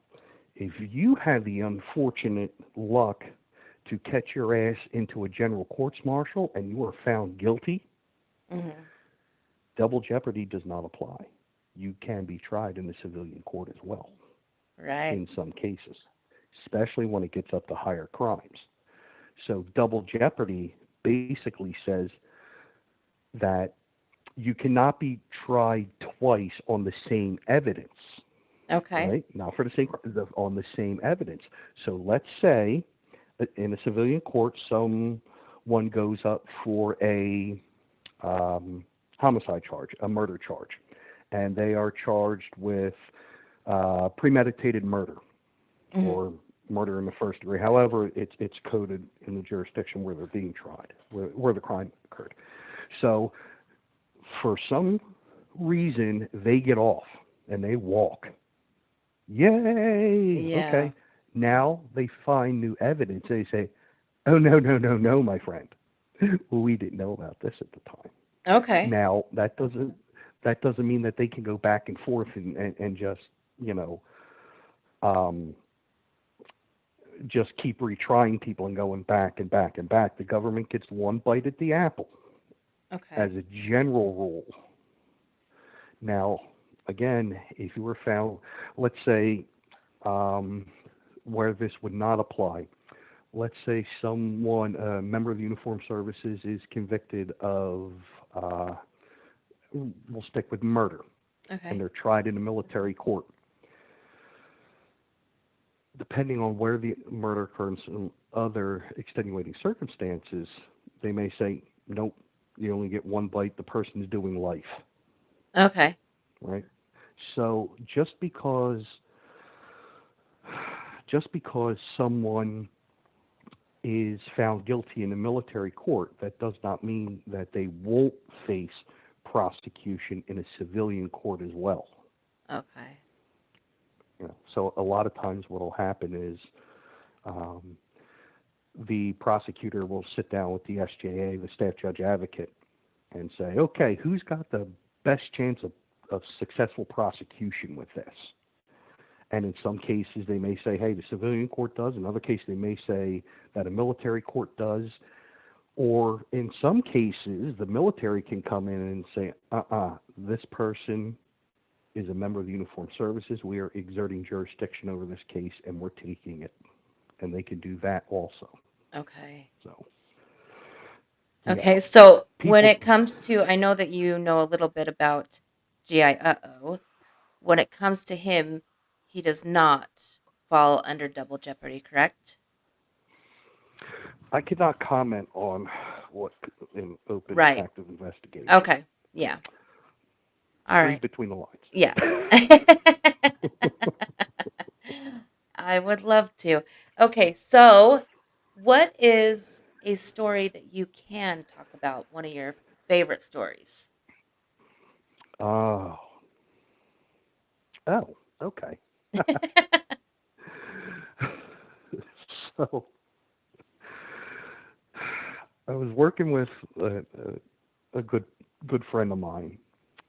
if you have the unfortunate luck to catch your ass into a general courts martial and you are found guilty, double jeopardy does not apply. You can be tried in the civilian court as well. Right. In some cases, especially when it gets up to higher crimes. So double jeopardy basically says that you cannot be tried twice on the same evidence. Okay. Right? Not for the same, on the same evidence. So let's say in a civilian court, someone goes up for a homicide charge, a murder charge, and they are charged with premeditated murder or murder in the first degree. However, it's coded in the jurisdiction where they're being tried, where the crime occurred. So for some reason, they get off and they walk. Yay! Yeah. Okay. Now they find new evidence. They say, oh, no, my friend. We didn't know about this at the time. Okay. Now, that doesn't mean that they can go back and forth and just, just keep retrying people and going back and back and back. The government gets one bite at the apple. Okay. As a general rule. Now, again, if you were found, let's say, where this would not apply, let's say someone, a member of the Uniformed Services, is convicted of, we'll stick with murder, Okay. and they're tried in a military court. Depending on where the murder occurs and other extenuating circumstances, they may say, nope, you only get one bite, the person's doing life. Okay. Right? So just because someone is found guilty in a military court, that does not mean that they won't face prosecution in a civilian court as well. Okay. So a lot of times what will happen is the prosecutor will sit down with the SJA, the staff judge advocate, and say, okay, who's got the best chance of successful prosecution with this? And in some cases, they may say, hey, the civilian court does. In other cases, they may say that a military court does. Or in some cases, the military can come in and say, this person is a member of the Uniformed Services. We are exerting jurisdiction over this case, and we're taking it. And they can do that also. Okay. So. Okay, so when it comes to, I know that you know a little bit about GI Uh-oh. When it comes to him, he does not fall under double jeopardy, correct? I cannot comment on what in open active investigation. Okay, yeah. All right. Read between the lines. Yeah. I would love to. Okay, so what is a story that you can talk about? One of your favorite stories? Oh, okay. So I was working with a good friend of mine,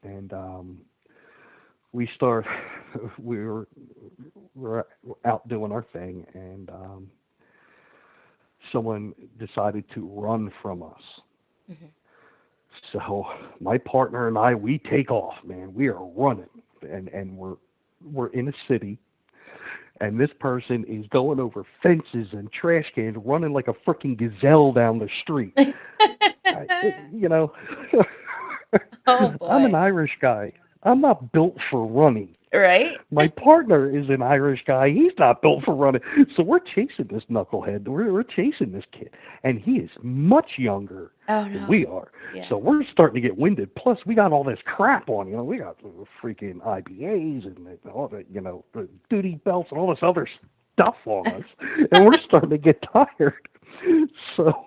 and we were out doing our thing, and someone decided to run from us. Mm-hmm. So my partner and I, we take off, man. We are running, and we're in a city, and this person is going over fences and trash cans, running like a freaking gazelle down the street. Oh boy. I'm an Irish guy. I'm not built for running. Right? My partner is an Irish guy. He's not built for running. So we're chasing this knucklehead. We're chasing this kid. And he is much younger Oh than no. we are. Yeah. So we're starting to get winded. Plus, we got all this crap on. We got freaking IBAs and all the, the duty belts and all this other stuff on us. And we're starting to get tired. So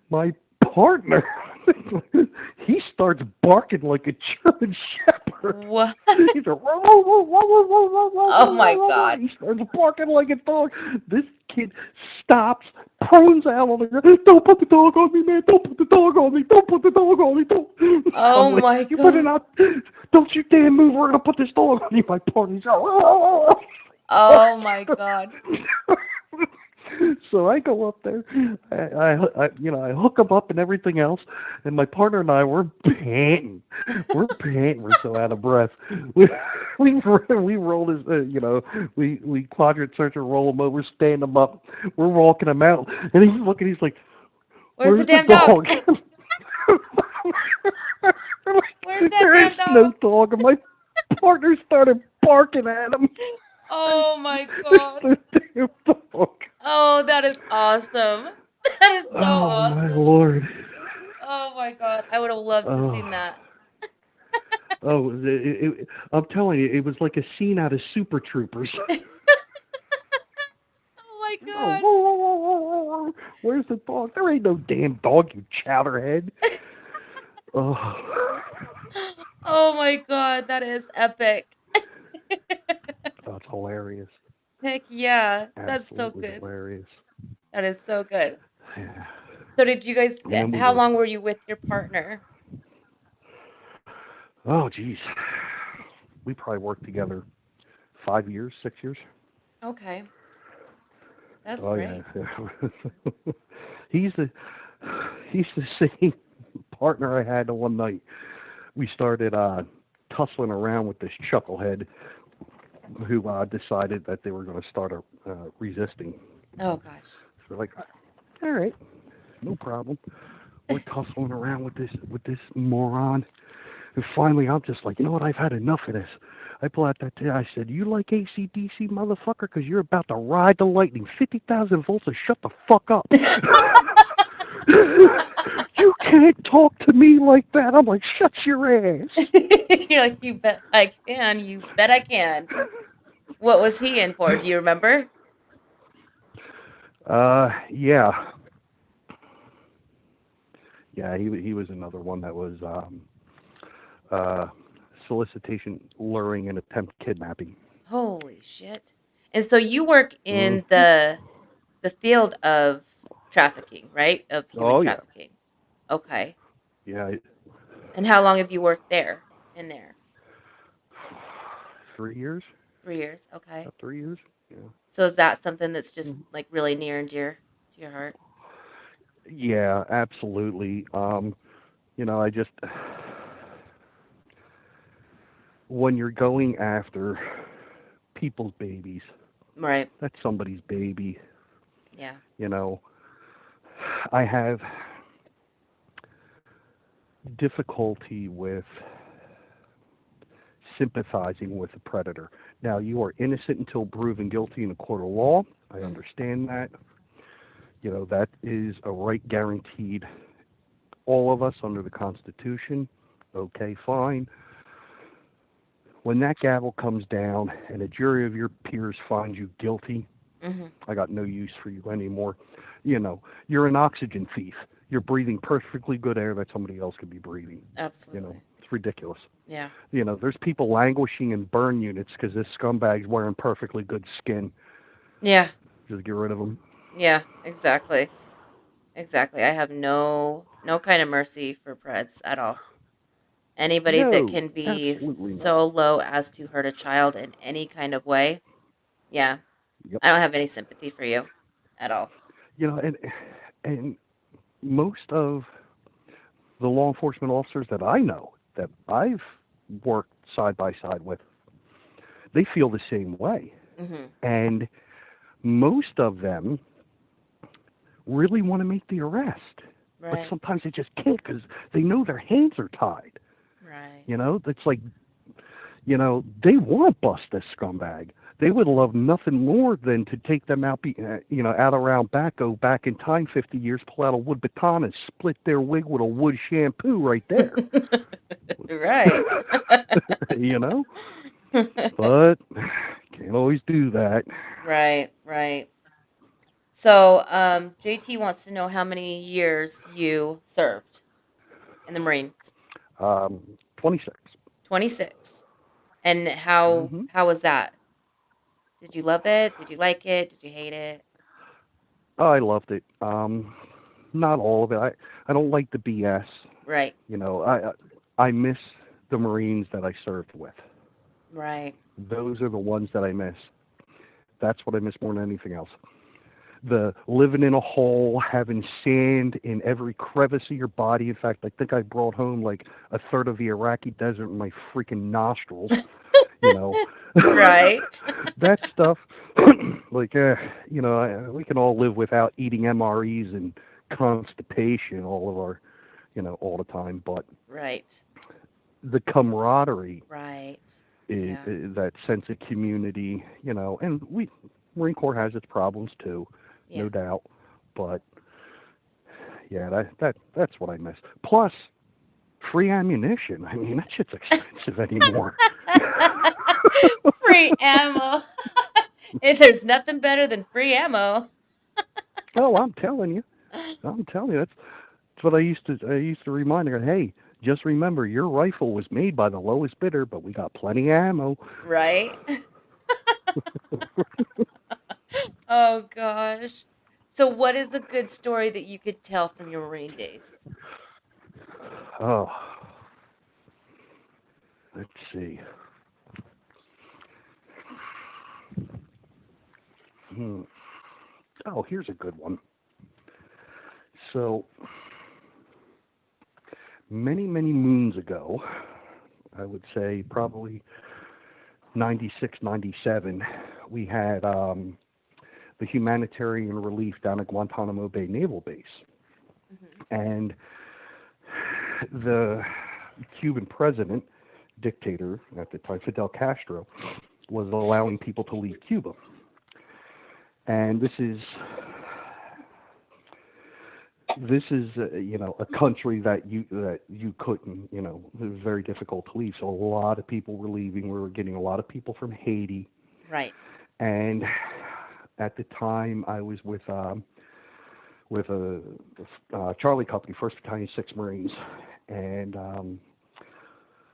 my partner, he starts barking like a German Shepherd. What? He's a whoa, whoa, whoa, whoa, whoa, whoa, whoa, whoa, Oh whoa, my whoa, whoa. God. He starts barking like a dog. This kid stops, prunes out on the ground. Don't put the dog on me, man. Don't put the dog on me. Don't put the dog on me. Don't. Oh I'm like, my you better God. not. Don't you dare move. We're going to put this dog on you. My partner's out. Oh my God. So I go up there, I hook him up and everything else, and my partner and I, we're panting, we're so out of breath. We roll his, we quadrant search and roll him over, stand him up, we're walking him out, and he's looking, he's like, Where's the "Where's the damn dog? dog?" Where's that There is damn no dog? dog, and my partner started barking at him. Oh my There's God. no damn dog. Oh, that is awesome. That is so Oh my awesome. Lord. Oh my God. I would have loved to Oh. seen that. I'm telling you, it was like a scene out of Super Troopers. Oh my God. Oh, where's the dog? There ain't no damn dog, you chowderhead. Oh, Oh my God. That is epic. that's hilarious. Heck yeah. That's so Absolutely good. hilarious. That is so good. Yeah. So did you guys Man, we how were. long were you with your partner? Oh, geez. We probably worked together 5 years, 6 years. Okay. That's Oh yeah. great. he's the he's the same partner I had the one night. We started tussling around with this chucklehead who decided that they were going to start resisting. Oh gosh. So we're like, all right, no problem. We're tussling around with this moron, and finally I'm just like, you know what? I've had enough of this. I pull out that thing. I said, you like AC/DC, motherfucker? Because you're about to ride the lightning. 50,000 volts, and shut the fuck up. You can't talk to me like that. I'm like, shut your ass. You're like, you bet I can. You bet I can. What was he in for? Do you remember? Yeah. Yeah, he was another one that was uh, solicitation, luring, and attempt kidnapping. Holy shit. And so you work Mm. in the field of trafficking, right? Of human Oh yeah, trafficking. Okay. yeah. And how long have you worked there? In there? 3 years, 3 years. Okay. about 3 years. Yeah. So is that something that's just Mhm. like really near and dear to your heart? Yeah, absolutely. I just when you're going after people's babies, Right. that's somebody's baby. Yeah. You know, I have difficulty with sympathizing with a predator. Now, you are innocent until proven guilty in a court of law. I Mm. understand that. That is a right guaranteed all of us under the Constitution. Okay, fine. When that gavel comes down and a jury of your peers finds you guilty, Mhm. I got no use for you anymore. You're an oxygen thief. You're breathing perfectly good air that somebody else could be breathing. Absolutely. It's ridiculous. Yeah. There's people languishing in burn units because this scumbag's wearing perfectly good skin. Yeah. Just get rid of them. Yeah. Exactly. Exactly. I have no kind of mercy for Preds at all. Anybody that No, can be absolutely not. so low as to hurt a child in any kind of way, yeah, Yep. I don't have any sympathy for you at all. And most of the law enforcement officers that I know that I've worked side by side with, they feel the same way. Mhm. And most of them really want to make the arrest, but Right. sometimes they just can't because they know their hands are tied. Right. It's like they want to bust this scumbag. They would love nothing more than to take them out, out around back, go back in time 50 years, pull out a wood baton and split their wig with a wood shampoo right there. Right. you know? But can't always do that. Right, right. So, JT wants to know how many years you served in the Marines. 26. 26. And how hmm how was that? Did you love it? Did you like it? Did you hate it? I loved it. Not all of it. I don't like the BS. Right, You know, I miss the Marines that I served with. right. Those are the ones that I miss. That's what I miss more than anything else. The living in a hole, having sand in every crevice of your body. In fact, I think I brought home like a third of the Iraqi desert in my freaking nostrils. You know, Right. that stuff. like, we can all live without eating MREs and constipation all the time. But Right, the camaraderie right. Yeah, is that sense of community, and Marine Corps has its problems too, yeah. no doubt. But yeah, that's what I miss. Plus, free ammunition. I mean, that shit's expensive anymore. Free ammo. If there's nothing better than free ammo. Oh, I'm telling you, that's what I used to remind her. Hey, just remember, your rifle was made by the lowest bidder, but we got plenty of ammo. Right? Oh gosh. So what is the good story that you could tell from your Marine days? Oh, let's see. Hmm. Oh, here's a good one. So many moons ago, I would say probably 96, 97, we had the humanitarian relief down at Guantanamo Bay Naval Base. Hmm. And the Cuban president, dictator at the time, Fidel Castro, was allowing people to leave Cuba. And this is a country that you couldn't, it was very difficult to leave. So a lot of people were leaving. We were getting a lot of people from Haiti. Right. And at the time I was with a Charlie Company, First Battalion, 6 Marines, and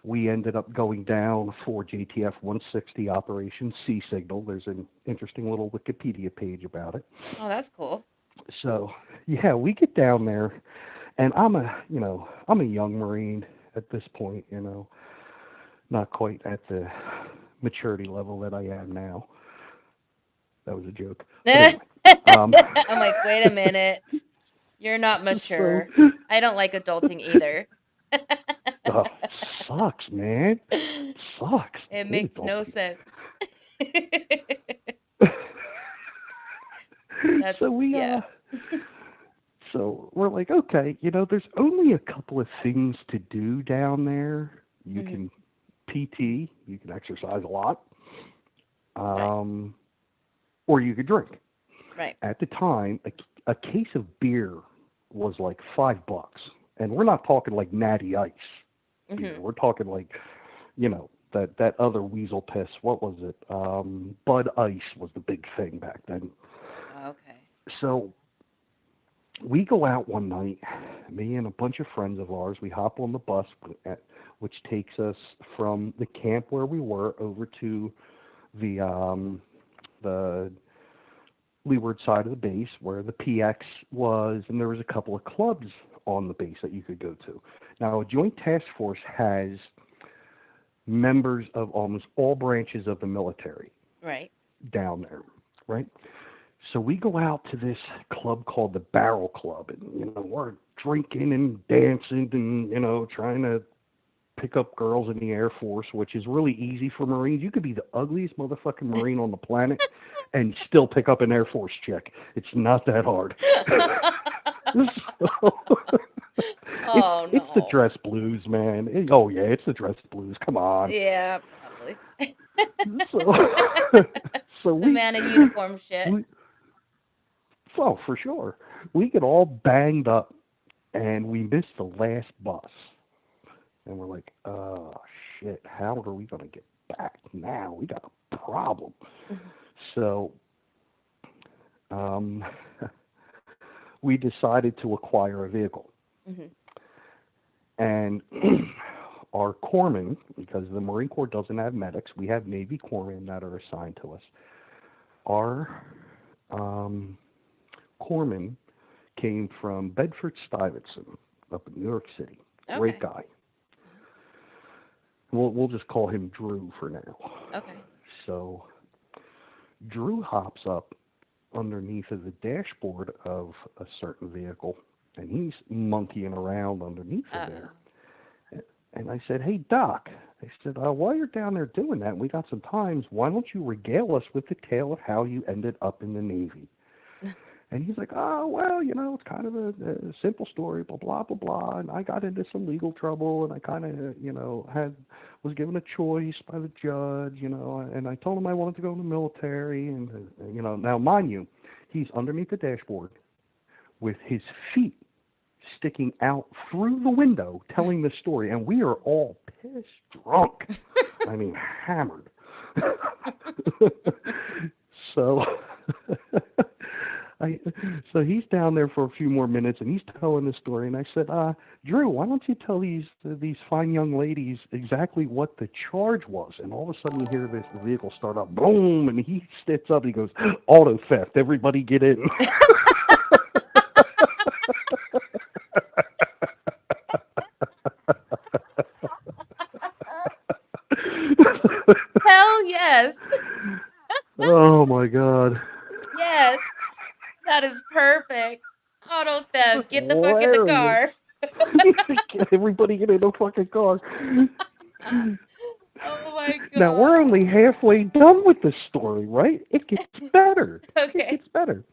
we ended up going down for JTF 160 Operation Sea Signal. There's an interesting little Wikipedia page about it. Oh, that's cool. So yeah, we get down there, and I'm a young Marine at this point, not quite at the maturity level that I am now. That was a joke, but anyway. Um, I'm like, wait a minute. You're not so, mature. I don't like adulting either. oh, sucks, man. Sucks. It I hate makes no adulting. sense. That's so we yeah. so we're like, okay, there's only a couple of things to do down there. You Hmm. can PT, you can exercise a lot, Right. um, or you could drink. Right. At the time, a case of beer was like $5, and we're not talking like Natty Ice beer. Hmm. We're talking like, that other weasel piss. What was it? Bud Ice was the big thing back then. Okay. So we go out one night, me and a bunch of friends of ours. We hop on the bus, which takes us from the camp where we were over to the leeward side of the base where the PX was, and there was a couple of clubs on the base that you could go to. Now, a joint task force has members of almost all branches of the military Right. down there, right? So we go out to this club called the Barrel Club, and we're drinking and dancing and trying to pick up girls in the Air Force, which is really easy for Marines. You could be the ugliest motherfucking Marine on the planet and still pick up an Air Force chick. It's not that hard. So it's Oh it's the no. dress blues, man. Oh yeah, it's the dress blues. Come on. Yeah, probably. So so The man in uniform shit. we oh for sure we get all banged up and we miss the last bus and we're like, oh shit, how are we gonna get back now? We got a problem. So um, we decided to acquire a vehicle. Hmm. And our corpsmen, because the Marine Corps doesn't have medics, we have Navy corpsmen that are assigned to us. Our um, corpsman came from Bedford Stuyvesant up in New York City. Great Okay. guy. We'll just call him Drew for now. Okay. So Drew hops up underneath of the dashboard of a certain vehicle, and he's monkeying around underneath of Uh-oh. there. And I said, "Hey, Doc," I said, "while you're down there doing that, and we got some times, why don't you regale us with the tale of how you ended up in the Navy?" And he's like, "Oh, well, it's kind of a simple story, blah, blah, blah, blah. And I got into some legal trouble, and I kind of, was given a choice by the judge, and I told him I wanted to go in the military. And, now, mind you, he's underneath the dashboard with his feet sticking out through the window telling the story. And we are all pissed drunk. I mean, hammered." So I, so he's down there for a few more minutes, and he's telling the story. And I said, "Drew, why don't you tell these fine young ladies exactly what the charge was?" And all of a sudden, you hear this vehicle start up, boom, and he sits up. And he goes, "Auto theft! Everybody get in!" Hell yes. Oh my God! Yes. That is perfect. Auto theft. Get the fuck in the Hilarious! car. Everybody get in the fucking car. Oh my Now we're god. only halfway done with the story, right? It gets better. It Okay. gets better.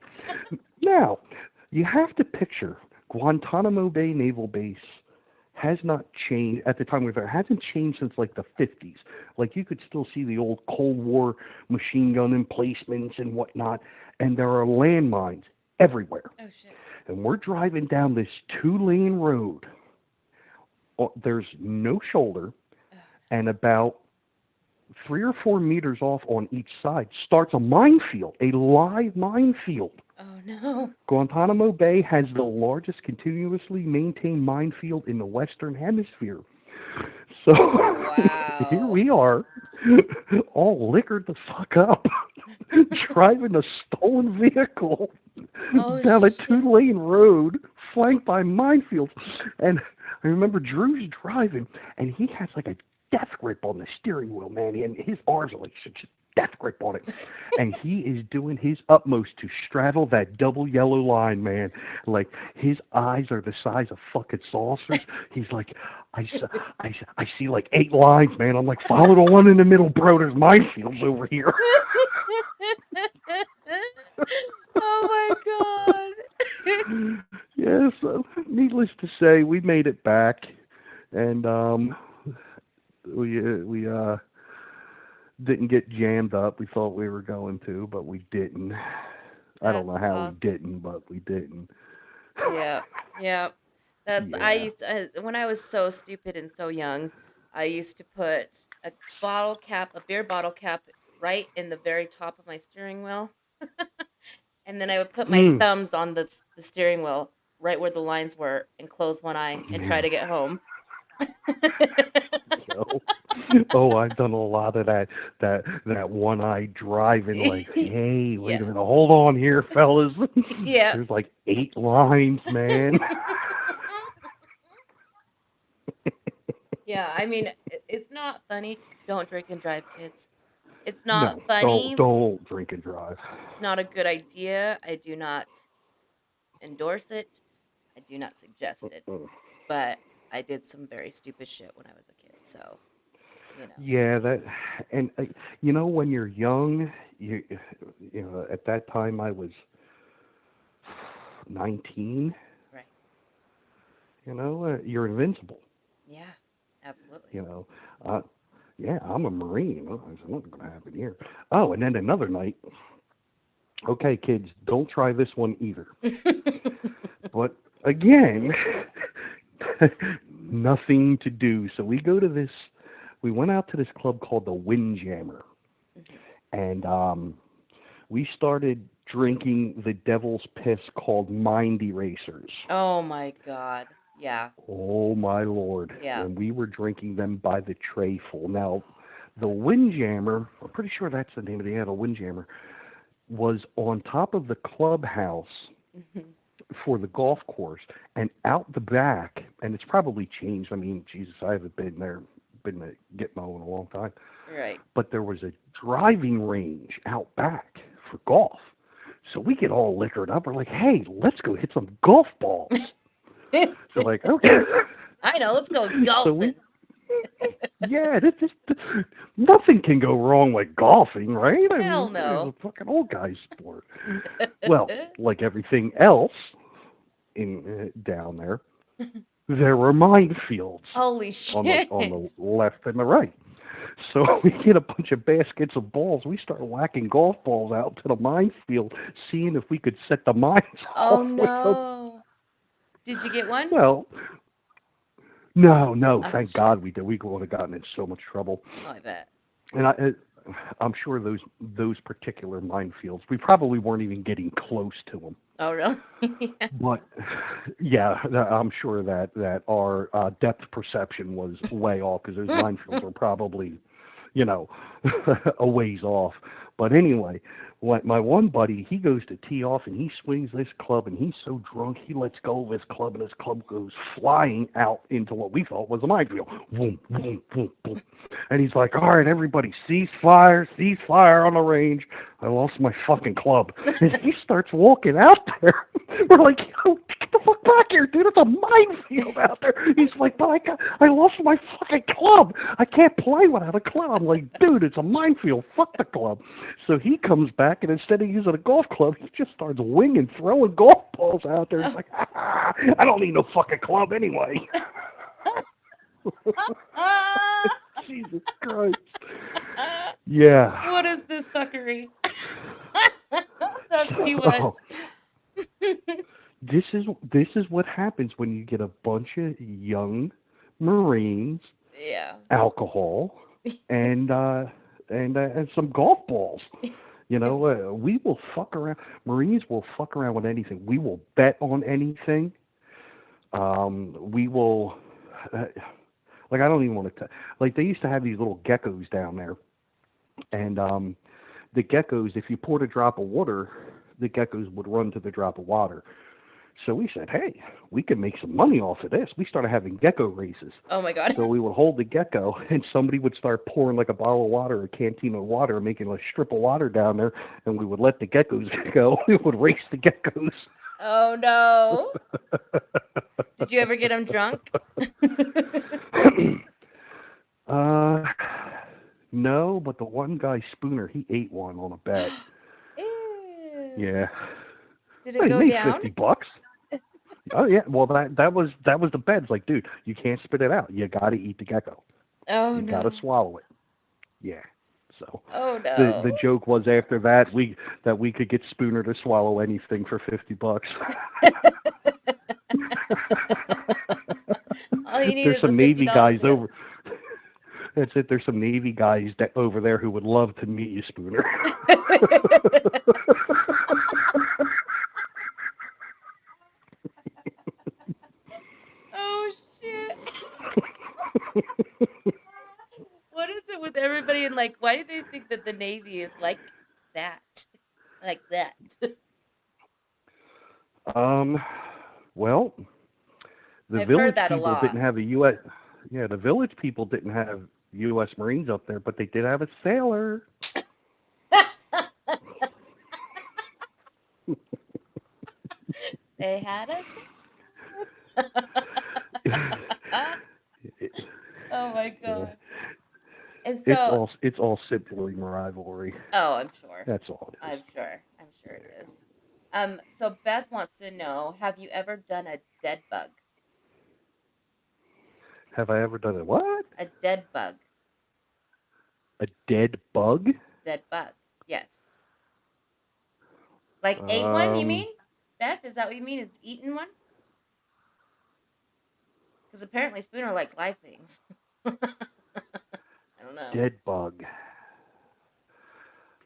Now, you have to picture Guantanamo Bay Naval Base has not changed at the time we were there. It hasn't changed since like the 50s. Like you could still see the old Cold War machine gun emplacements and whatnot, and there are landmines everywhere. Oh shit. And we're driving down this two-lane road. There's no shoulder, Oh and about 3 or 4 meters off on each side starts a minefield, a live minefield. no. Oh no. Guantanamo Bay has the largest continuously maintained minefield in the Western Hemisphere. So here Wow. we are, all liquored the fuck up, driving a stolen vehicle Oh down a shit. two-lane road flanked by minefields. And I remember Drew's driving, and he has like a death grip on the steering wheel, man, and his arms are like such a death grip on it. And he is doing his utmost to straddle that double yellow line, man. Like his eyes are the size of fucking saucers. He's like, I see like 8 lines, man. I'm like, follow the one in the middle, bro. There's minefields over here. Oh my god. Yes, needless to say, we made it back, and we didn't get jammed up. We thought we were going to, but we didn't. I don't That's know how we awesome. didn't, but we didn't. Yeah. Yeah. I Yeah. used to, when I was so stupid and so young, I used to put a bottle cap, a beer bottle cap right in the very top of my steering wheel. And then I would put my Mm. thumbs on the steering wheel right where the lines were and close one eye and try Yeah. to get home. Yo. Oh, I've done a lot of that one eye driving. Like, hey, wait Yeah. a minute, hold on here, fellas. Yeah. There's like 8 lines, man. Yeah, I mean, it's not funny. Don't drink and drive, kids. It's not No, don't funny. don't drink and drive. It's not a good idea. I do not endorse it. I do not suggest it. Mm. But I did some very stupid shit when I was a kid. So, you know. Yeah, that, and when you're young, at that time I was 19. you're invincible. Yeah, absolutely. You know, uh, yeah, I'm a Marine. Oh, there's nothing going to happen here. Oh, and then another night. Okay, kids, don't try this one either. But again, nothing to do. So we go to this. We went out to this club called the Windjammer, Mhm. and we started drinking the devil's piss called Mind Erasers. Oh my God. Yeah. Oh my lord! Yeah. And we were drinking them by the trayful. Now, the God. Windjammer. I'm pretty sure that's the name of the Windjammer. Was on top of the clubhouse Mhm. for the golf course, and out the back, and it's probably changed. I mean, Jesus, I haven't been there, been to Gitmo in a long time. Right. But there was a driving range out back for golf. So we get all liquored up. We're like, hey, let's go hit some golf balls. So like, okay. I know. Let's go So we, golfing. yeah, nothing can go wrong with golfing, right? I Hell mean, it's a no. fucking old guy's sport. Well, like everything else in down there were minefields Holy on the shit. left and the right. So we get a bunch of baskets of balls. We start whacking golf balls out to the minefield, seeing if we could set the mines Oh off with them. no. Did you get one? Well, no, no, Oh thank shit. God we did. We would have gotten in so much trouble. Oh, I bet. And I'm sure those particular minefields, we probably weren't even getting close to them. Oh really? Yeah. But yeah, I'm sure that our depth perception was way off because those minefields are probably, you know, a ways off. But anyway, my one buddy, he goes to tee off and he swings this club and he's so drunk he lets go of his club and his club goes flying out into what we thought was a minefield. Boom, boom, boom, boom. And he's like, all right, everybody, cease fire on the range. I lost my fucking club. And he starts walking out there. We're like, yo, get the fuck back here, dude. It's a minefield out there. He's like, but I lost my fucking club. I can't play without a club. I'm like, dude, it's a minefield. Fuck the club. So he comes back, and instead of using a golf club, he just starts winging, throwing golf balls out there. He's like, I don't need no fucking club anyway. Jesus Christ. Yeah. What is this fuckery? That's too much. Oh, this is what happens when you get a bunch of young Marines, Yeah. alcohol, and and some golf balls. We will fuck around. Marines will fuck around with anything. We will bet on anything. We will. Like I don't even want to. Like they used to have these little geckos down there, and the geckos, if you poured a drop of water, the geckos would run to the drop of water. So we said, hey, we can make some money off of this. We started having gecko races. Oh my God. So we would hold the gecko, and somebody would start pouring like a bottle of water or a canteen of water, making a strip of water down there, and we would let the geckos go. We would race the geckos. Oh no. Did you ever get him drunk? uh, no, but the one guy, Spooner, he ate one on a bet. Ew. Yeah. Did it He go made down? $50. Oh yeah, well that was the beds. Like, dude, you can't spit it out. You got to eat the gecko. Oh You got to no. swallow it. Yeah. So Oh the no. joke was after that we could get Spooner to swallow anything for $50. All you need There's is a some Navy $50 guys bill. over. That's it. There's some Navy guys over there who would love to meet you, Spooner. Oh shit. What is it with everybody and like why do they think that the Navy is like that? Like that. um, well, the I've heard village that a people lot. didn't have a U.S. Yeah, the village people didn't have U.S. Marines up there, but they did have a sailor. They had a Oh my Yeah, God. And it's so, all simply rivalry. oh, I'm sure. That's all it is. I'm sure. I'm sure it is. So Beth wants to know, have you ever done a dead bug? Have I ever done it? What? A dead bug. A dead bug? Dead bug. Yes. Like ate one, you Um, mean? Beth, is that what you mean? Is eaten one? Because apparently Spooner likes live things. I don't know. dead bug.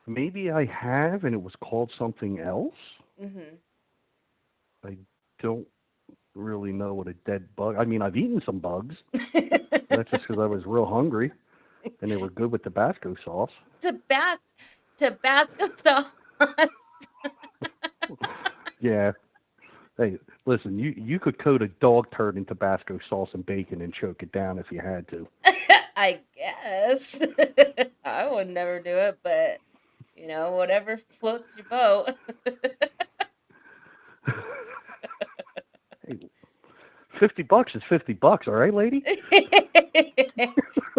Maybe I have, and it was called something else. Mm-hmm. I don't really know what a dead bug. I mean, I've eaten some bugs. That's just because I was real hungry, and they were good with Tabasco sauce. Tabas- Tabasco sauce. Yeah. Hey, listen, you could coat a dog turd in Tabasco sauce and bacon and choke it down if you had to. I guess. I would never do it, but whatever floats your boat. Hey, $50 is $50, all right, lady?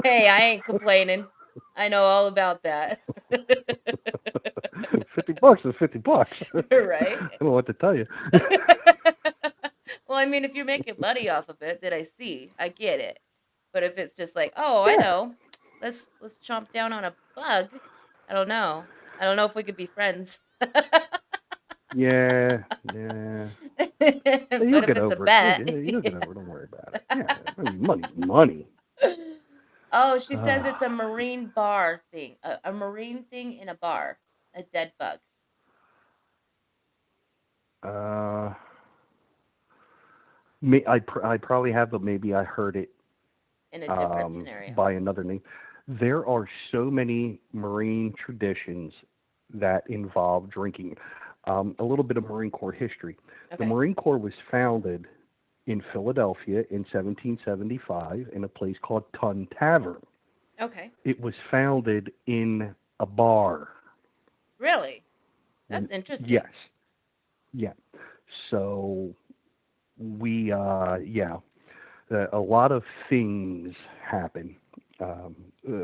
Hey, I ain't complaining. I know all about that. $50 is $50. I Right? don't know what to tell you. Well, I mean, if you're making money off of it, that I see, I get it. But if it's just like, oh, I Yeah. know, let's chomp down on a bug. I don't know. I don't know if we could be friends. Yeah. Yeah. Hey, But you'll if get it's a over it. bet, You'll get over it. Don't worry about it. Yeah. I mean, money's money. oh, she says it's a Ah. marine bar thing, a marine thing in a bar, a dead bug Uh, I probably have, but maybe I heard it in a different scenario. by another name. There are so many marine traditions that involve drinking. A little bit of Marine Corps history. The Okay. Marine Corps was founded in Philadelphia in 1775 in a place called Tun Tavern. Okay. It was founded in a bar. Really? And That's interesting. yes, yeah. So yeah, a lot of things happen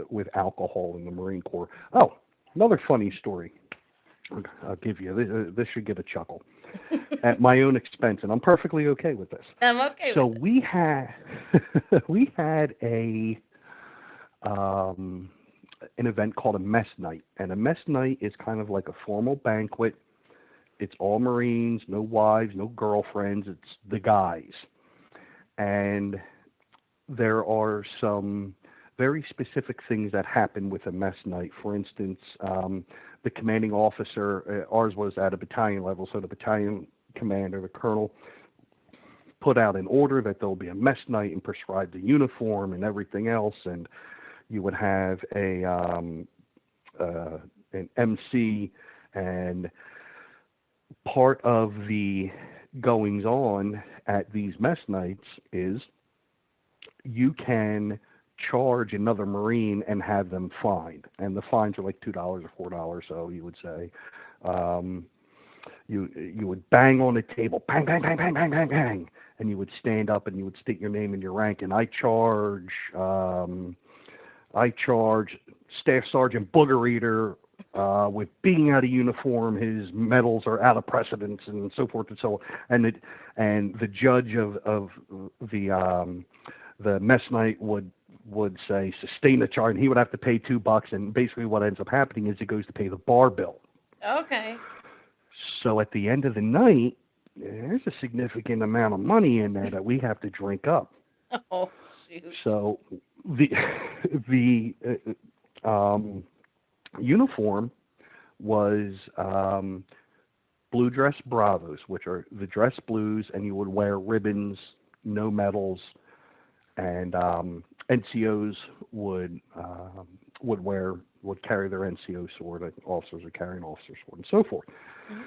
with alcohol in the Marine Corps. Oh, another funny story. I'll give you this should get a chuckle at my own expense, and I'm perfectly okay with this. I'm okay So with it. we had we had um, an event called a mess night, and a mess night is kind of like a formal banquet. It's all Marines, no wives, no girlfriends. It's the guys, and there are some very specific things that happen with a mess night. For instance, the commanding officer, ours was at a battalion level, so the battalion commander, the colonel, put out an order that there'll be a mess night and prescribed the uniform and everything else, and you would have an MC, and part of the goings on at these mess nights is you can charge another Marine and have them fined, and the fines are like $2 or $4. So you would say, um, you would bang on the table, bang, bang, bang, bang, bang, bang, bang, and you would stand up and you would state your name and your rank, and I charge Staff Sergeant Booger Eater with being out of uniform. His medals are out of precedence, and so forth and so on. And the judge of the mess night would say sustain the charge, and he would have to pay $2. And basically, what ends up happening is he goes to pay the bar bill. Okay. So at the end of the night, there's a significant amount of money in there that we have to drink up. Oh, shoot. So the the uniform was blue dress bravos, which are the dress blues, and you would wear ribbons, no medals, and NCOs would carry their NCO sword. And officers would carry an officer sword, and so forth. Mhm.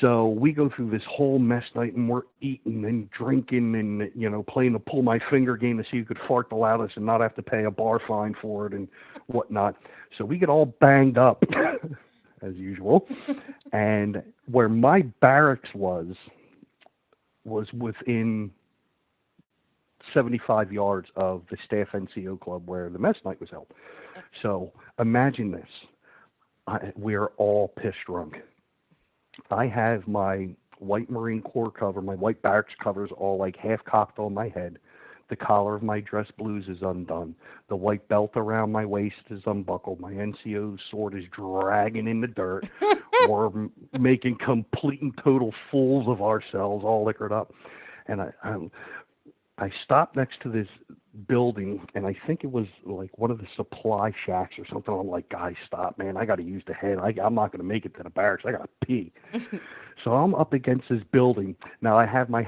So we go through this whole mess night, and we're eating and drinking, and playing the pull my finger game to see who could fart the loudest and not have to pay a bar fine for it and whatnot. So we get all banged up as usual, and where my barracks was within 75 yards of the staff NCO club where the mess night was held. Okay. So imagine this: we're all pissed drunk. I have my white Marine Corps cover, my white barracks covers all like half cocked on my head. The collar of my dress blues is undone. The white belt around my waist is unbuckled. My NCO sword is dragging in the dirt. We're making complete and total fools of ourselves, all liquored up. And I stopped next to this building, and I think it was like one of the supply shacks or something. I'm like, guys, stop, man. I got to use the head. I'm not going to make it to the barracks. I got to pee. So I'm up against this building. Now I have my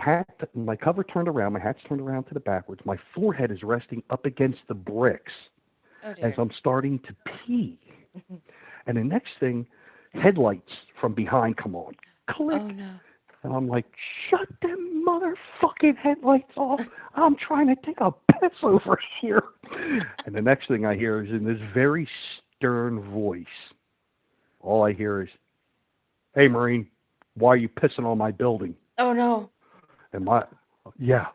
cover turned around. My hat's turned around to the backwards. My forehead is resting up against the bricks Oh as dear. I'm starting to pee. And the next thing, headlights from behind come on. Click. Oh no. And I'm like, shut them motherfucking headlights off. I'm trying to take a piss over here. And the next thing I hear is in this very stern voice, all I hear is, hey, Marine, why are you pissing on my building? Oh no. And yeah,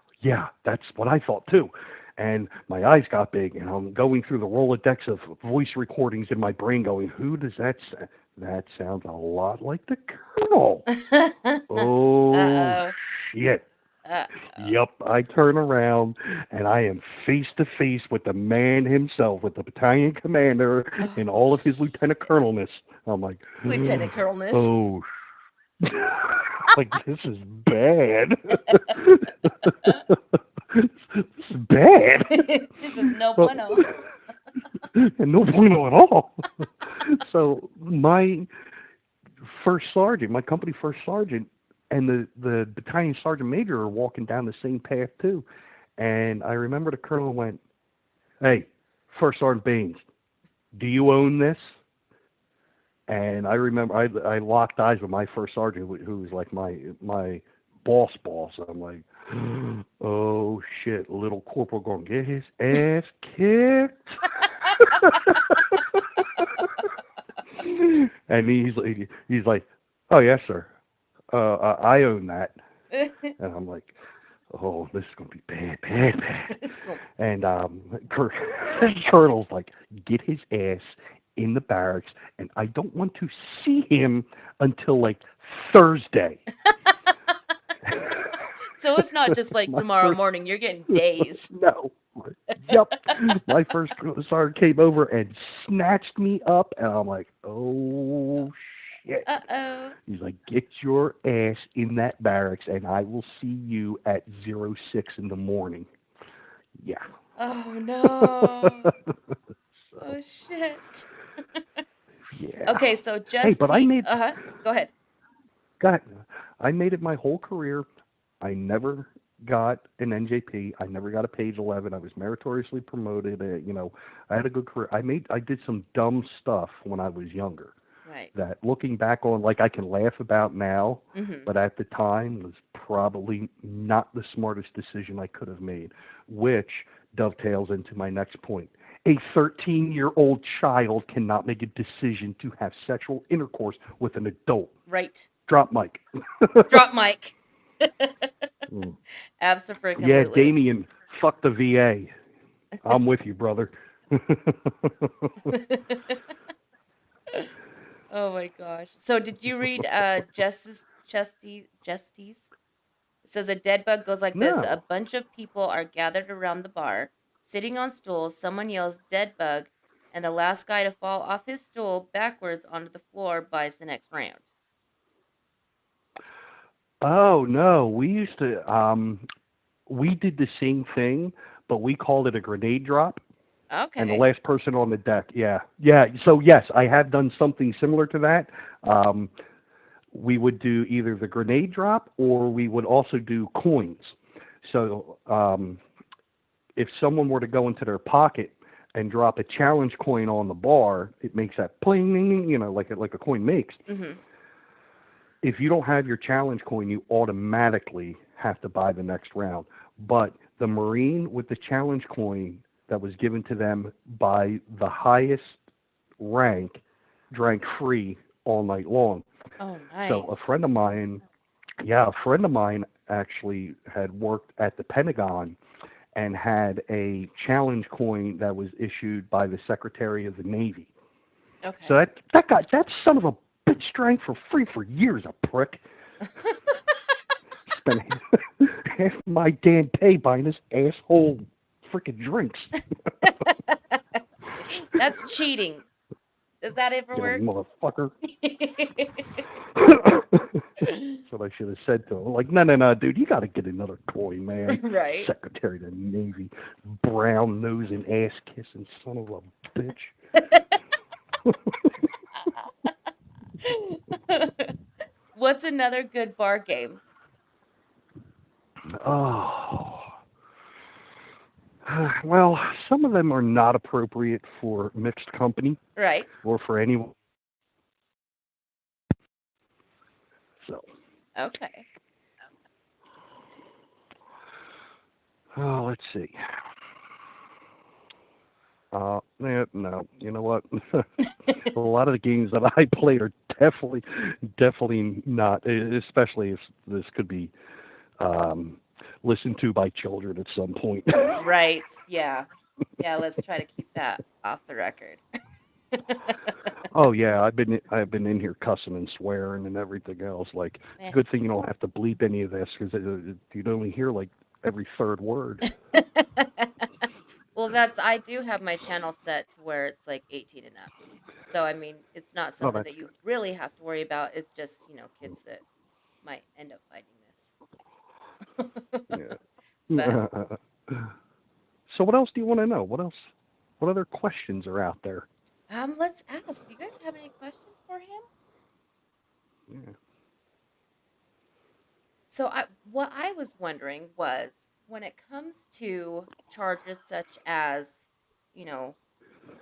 that's what I thought too. And my eyes got big, and I'm going through the Rolodex of voice recordings in my brain going, who does that sound? That sounds a lot like the Colonel. Oh, Uh-oh. shit. Uh-oh. Yep, I turn around, and I am face to face with the man himself, with the battalion commander Oh, and all of his lieutenant shit. colonelness. I'm like, Lieutenant Colonelness. oh, like, this is bad. This is bad. This is no Well, bueno. and no bueno at all. So my first sergeant, my company first sergeant, and the battalion sergeant major are walking down the same path too. And I remember the colonel went, hey, First Sergeant Baines, do you own this? And I remember I locked eyes with my first sergeant, who was like my boss. I'm like, oh shit, little corporal gonna get his ass kicked. And he's like, oh yes sir, I own that. And I'm like, oh, this is gonna be bad. It's cool. And Colonel's like, get his ass in the barracks, and I don't want to see him until like Thursday. So it's not just like My tomorrow first, morning. You're getting days. no, yep. My first sergeant came over and snatched me up, and I'm like, oh shit. Uh-oh. He's like, get your ass in that barracks, and I will see you at 06 in the morning. Yeah. Oh no. So, Oh shit. yeah. Okay, so Hey, just but I to made, go ahead. God, I made it my whole career. I never got an NJP. I never got a page 11. I was meritoriously promoted. I had a good career. I did some dumb stuff when I was younger Right. that, looking back on, like, I can laugh about now, Mm-hmm. but at the time was probably not the smartest decision I could have made, which dovetails into my next point. A 13-year-old child cannot make a decision to have sexual intercourse with an adult. Right. Drop mic. Drop mic. Mm. Yeah, Abso-freaking-lutely. Damien, fuck the VA. I'm with you, brother. Oh my gosh. So did you read Justice? It says a dead bug goes like this. A No. bunch of people are gathered around the bar, sitting on stools. Someone yells dead bug, and the last guy to fall off his stool backwards onto the floor buys the next round. Oh no, we did the same thing, but we called it a grenade drop. And the Okay. last person on the deck, yeah. So yes, I have done something similar to that. Um, we would do either the grenade drop, or we would also do coins. So if someone were to go into their pocket and drop a challenge coin on the bar, it makes that pling, like a coin makes. Mm-hmm. If you don't have your challenge coin, you automatically have to buy the next round. But the Marine with the challenge coin that was given to them by the highest rank drank free all night long. Oh, So nice. a friend of mine actually had worked at the Pentagon and had a challenge coin that was issued by the Secretary of the Navy. So Okay. that son of a bitch drank for free for years, a prick. Spent half my damn pay buying this asshole freaking drinks. That's cheating. Does that ever You work? motherfucker. That's what I should have said to him. Like, no, dude, you got to get another toy, man. Right. Secretary of the Navy, brown nosing, ass kissing son of a bitch. What's another good bar game? Oh. Well, some of them are not appropriate for mixed company Right. or for anyone. So, Okay. let's see. No, you know what? A lot of the games that I played are definitely not, especially if this could be listened to by children at some point. Right. Yeah. Yeah, let's try to keep that off the record. Oh yeah, I've been in here cussing and swearing and everything else. Like, it's a Eh. good thing you don't have to bleep any of this because you'd only hear like every third word. Well, I do have my channel set to where it's like 18 and up. So, I mean, it's not Oh, something that's that you really have to worry about. It's just, kids that might end up finding this. good. But Yeah. So what else do you want to know? What else? What other questions are out there? let's ask. Do you guys have any questions for him? Yeah. So, what I was wondering was when it comes to charges such as, you know,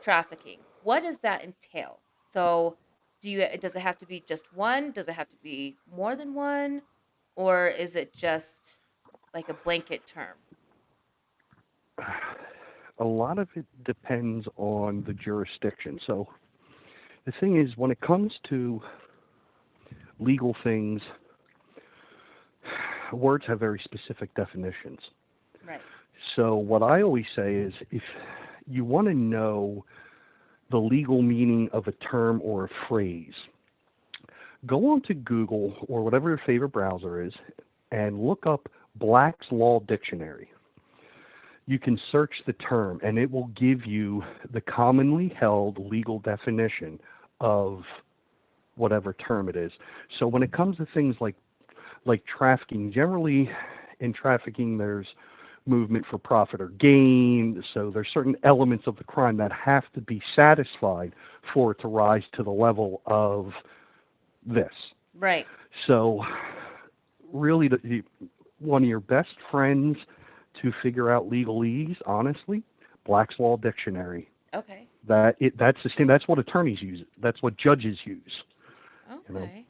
trafficking, what does that entail? So, does it have to be just one? Does it have to be more than one? Or is it just like a blanket term? A lot of it depends on the jurisdiction. So the thing is, when it comes to legal things, words have very specific definitions. Right. So what I always say is, if you want to know the legal meaning of a term or a phrase, go on to Google or whatever your favorite browser is and look up Black's Law Dictionary. You can search the term and it will give you the commonly held legal definition of whatever term it is. So when it comes to things like trafficking, generally in trafficking there's movement for profit or gain. So there's certain elements of the crime that have to be satisfied for it to rise to the level of this. Right. So really, one of your best friends to figure out legalese, honestly, Black's Law Dictionary. Okay. That's what attorneys use. That's what judges use. You know. Okay.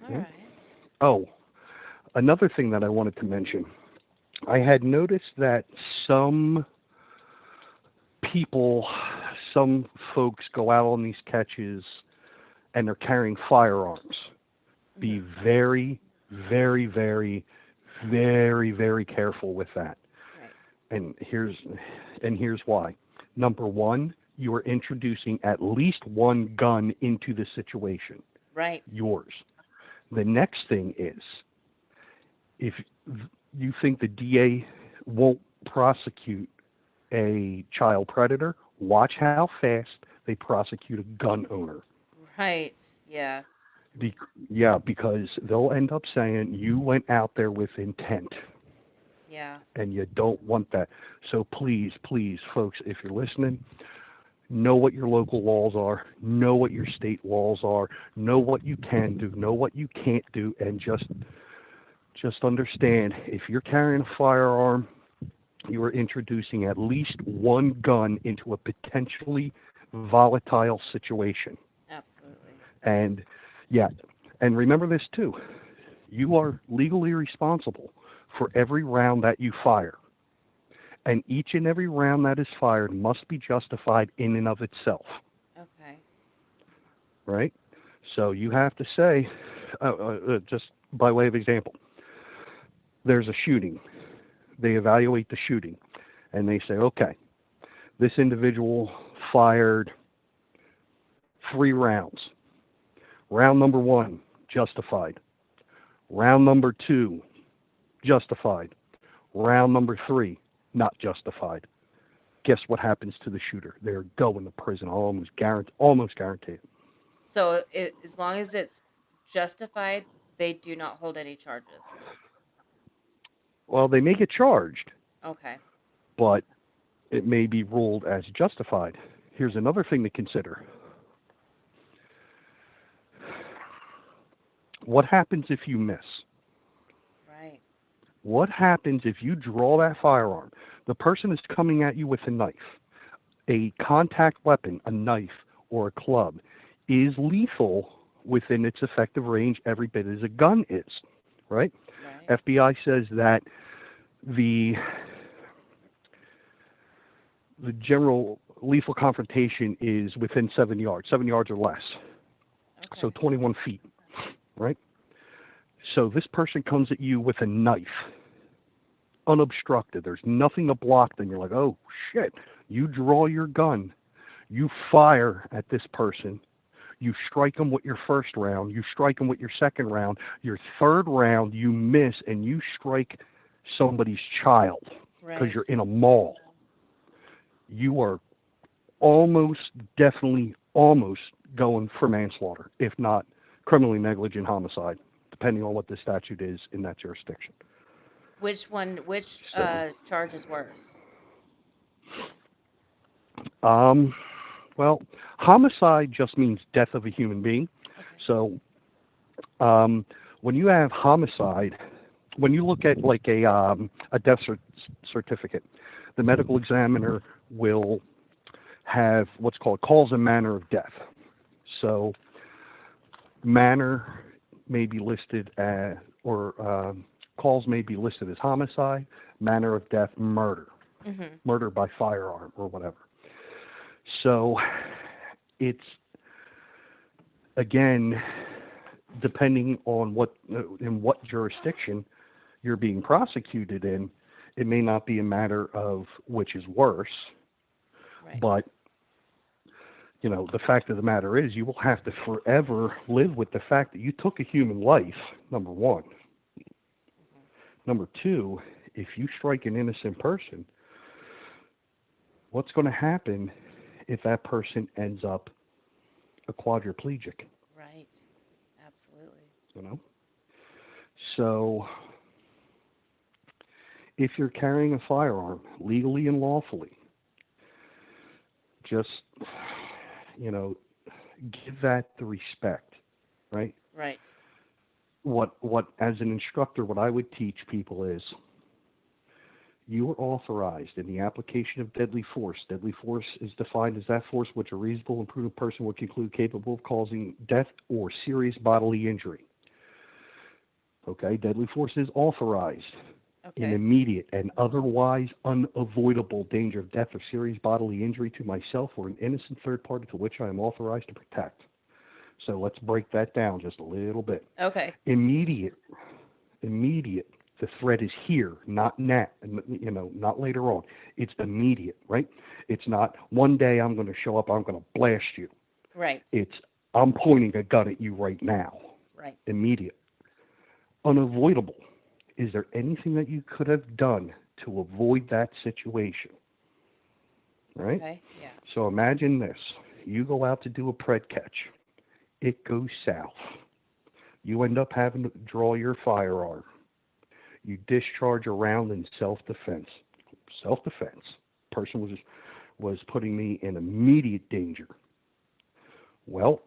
All Yeah. right. Oh, another thing that I wanted to mention. I had noticed that some people, some folks go out on these catches and they're carrying firearms. Be Mm-hmm. very, very, very, very, very careful with that. Right. And here's why. Number one, you are introducing at least one gun into the situation. Right. Yours. The next thing is, if you think the DA won't prosecute a child predator, watch how fast they prosecute a gun owner. Right. Yeah. Yeah, because they'll end up saying you went out there with intent, Yeah. and you don't want that. So please, please, folks, if you're listening, know what your local laws are, know what your state laws are, know what you can do, know what you can't do, and just understand, if you're carrying a firearm, you are introducing at least one gun into a potentially volatile situation. Absolutely. And yeah, and remember this too. You are legally responsible for every round that you fire. And each and every round that is fired must be justified in and of itself. Okay. Right? So you have to say, just by way of example, there's a shooting. They evaluate the shooting and they say, okay, this individual fired 3 rounds. Round number 1, justified. Round number 2, justified. Round number 3, not justified. Guess what happens to the shooter? They're going to prison, almost guaranteed. So as long as it's justified, they do not hold any charges. Well, they may get charged, Okay. but it may be ruled as justified. Here's another thing to consider. What happens if you miss? Right. What happens if you draw that firearm? The person is coming at you with a knife. A contact weapon, a knife or a club, is lethal within its effective range every bit as a gun is, right? Right. FBI says that the general lethal confrontation is within 7 yards or less. Okay. So 21 feet, right? So this person comes at you with a knife, unobstructed. There's nothing to block them. You're like, oh, shit. You draw your gun. You fire at this person. You strike them with your first round. You strike them with your second round. Your third round, you miss, and you strike somebody's child because Right. you're in a mall. You are almost going for manslaughter, if not criminally negligent homicide, depending on what the statute is in that jurisdiction. Which So, charge is worse? well, homicide just means death of a human being. Okay. So, when you have homicide, when you look at like a death certificate, the medical examiner will have what's called cause and manner of death. So, manner may be listed as, or cause may be listed as homicide, manner of death, murder, murder by firearm or whatever. So it's, again, depending on in what jurisdiction you're being prosecuted in, it may not be a matter of which is worse, Right. but the fact of the matter is you will have to forever live with the fact that you took a human life, number one. Number two, if you strike an innocent person, what's going to happen if that person ends up a quadriplegic? Right. Absolutely. So if you're carrying a firearm legally and lawfully, just, give that the respect, right? Right. What as an instructor, what I would teach people is you are authorized in the application of deadly force. Deadly force is defined as that force which a reasonable and prudent person would conclude capable of causing death or serious bodily injury. Okay, deadly force is authorized in immediate and otherwise unavoidable danger of death or serious bodily injury to myself or an innocent third party to which I am authorized to protect. So let's break that down just a little bit. Okay. Immediate. The threat is here, not now, not later on. It's immediate, right? It's not one day I'm going to show up, I'm going to blast you. Right. It's I'm pointing a gun at you right now. Right. Immediate. Unavoidable. Is there anything that you could have done to avoid that situation? Right? Okay. Yeah. So imagine this. You go out to do a pred catch. It goes south. You end up having to draw your firearm. You discharge a round in self-defense. Self-defense. Person was putting me in immediate danger. Well,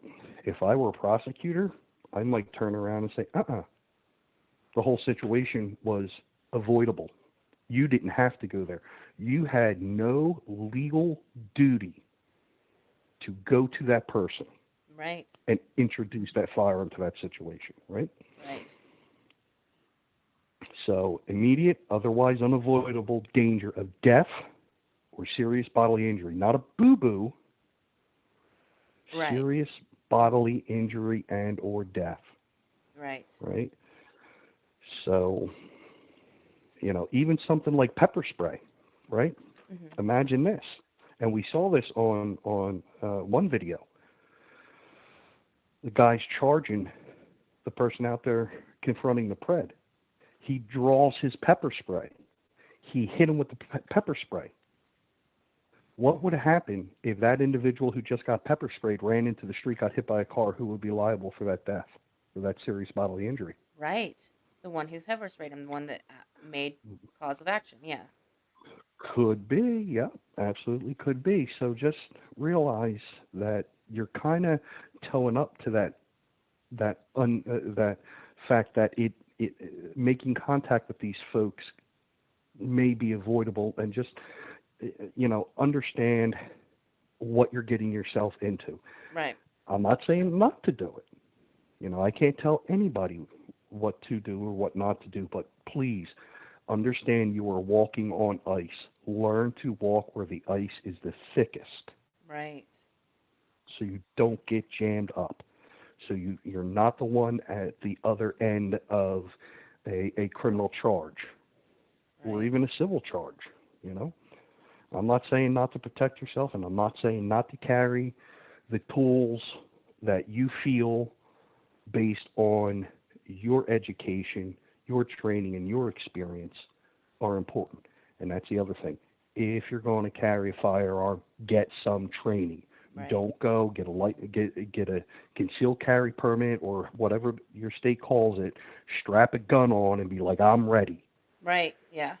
if I were a prosecutor, I might turn around and say, the whole situation was avoidable. You didn't have to go there. You had no legal duty to go to that person. Right. And introduce that firearm to that situation, right? Right. So immediate, otherwise unavoidable danger of death or serious bodily injury. Not a boo-boo. Right. Serious bodily injury and or death. Right. Right? So, even something like pepper spray, right? Imagine this. And we saw this on one video. The guy's charging the person out there confronting the pred. He draws his pepper spray. He hit him with the pepper spray. What would Mm-hmm. have happened if that individual who just got pepper sprayed ran into the street, got hit by a car? Who would be liable for that death, for that serious bodily injury? Right. The one who pepper sprayed him, the one that made cause of action. Yeah. Could be, yeah, absolutely could be. So just realize that you're kind of toeing up to that fact that it making contact with these folks may be avoidable, and just understand what you're getting yourself into. Right. I'm not saying not to do it. I can't tell anybody what to do or what not to do, but please understand you are walking on ice. Learn to walk where the ice is the thickest Right. so you don't get jammed up. So you're not the one at the other end of a criminal charge or Right. even a civil charge. You know, I'm not saying not to protect yourself, and I'm not saying not to carry the tools that you feel based on your education, your training, and your experience are important. And that's the other thing. If you're going to carry a firearm, get some training. Right. Don't go get a concealed carry permit or whatever your state calls it. Strap a gun on and be like, I'm ready. Right. Yeah.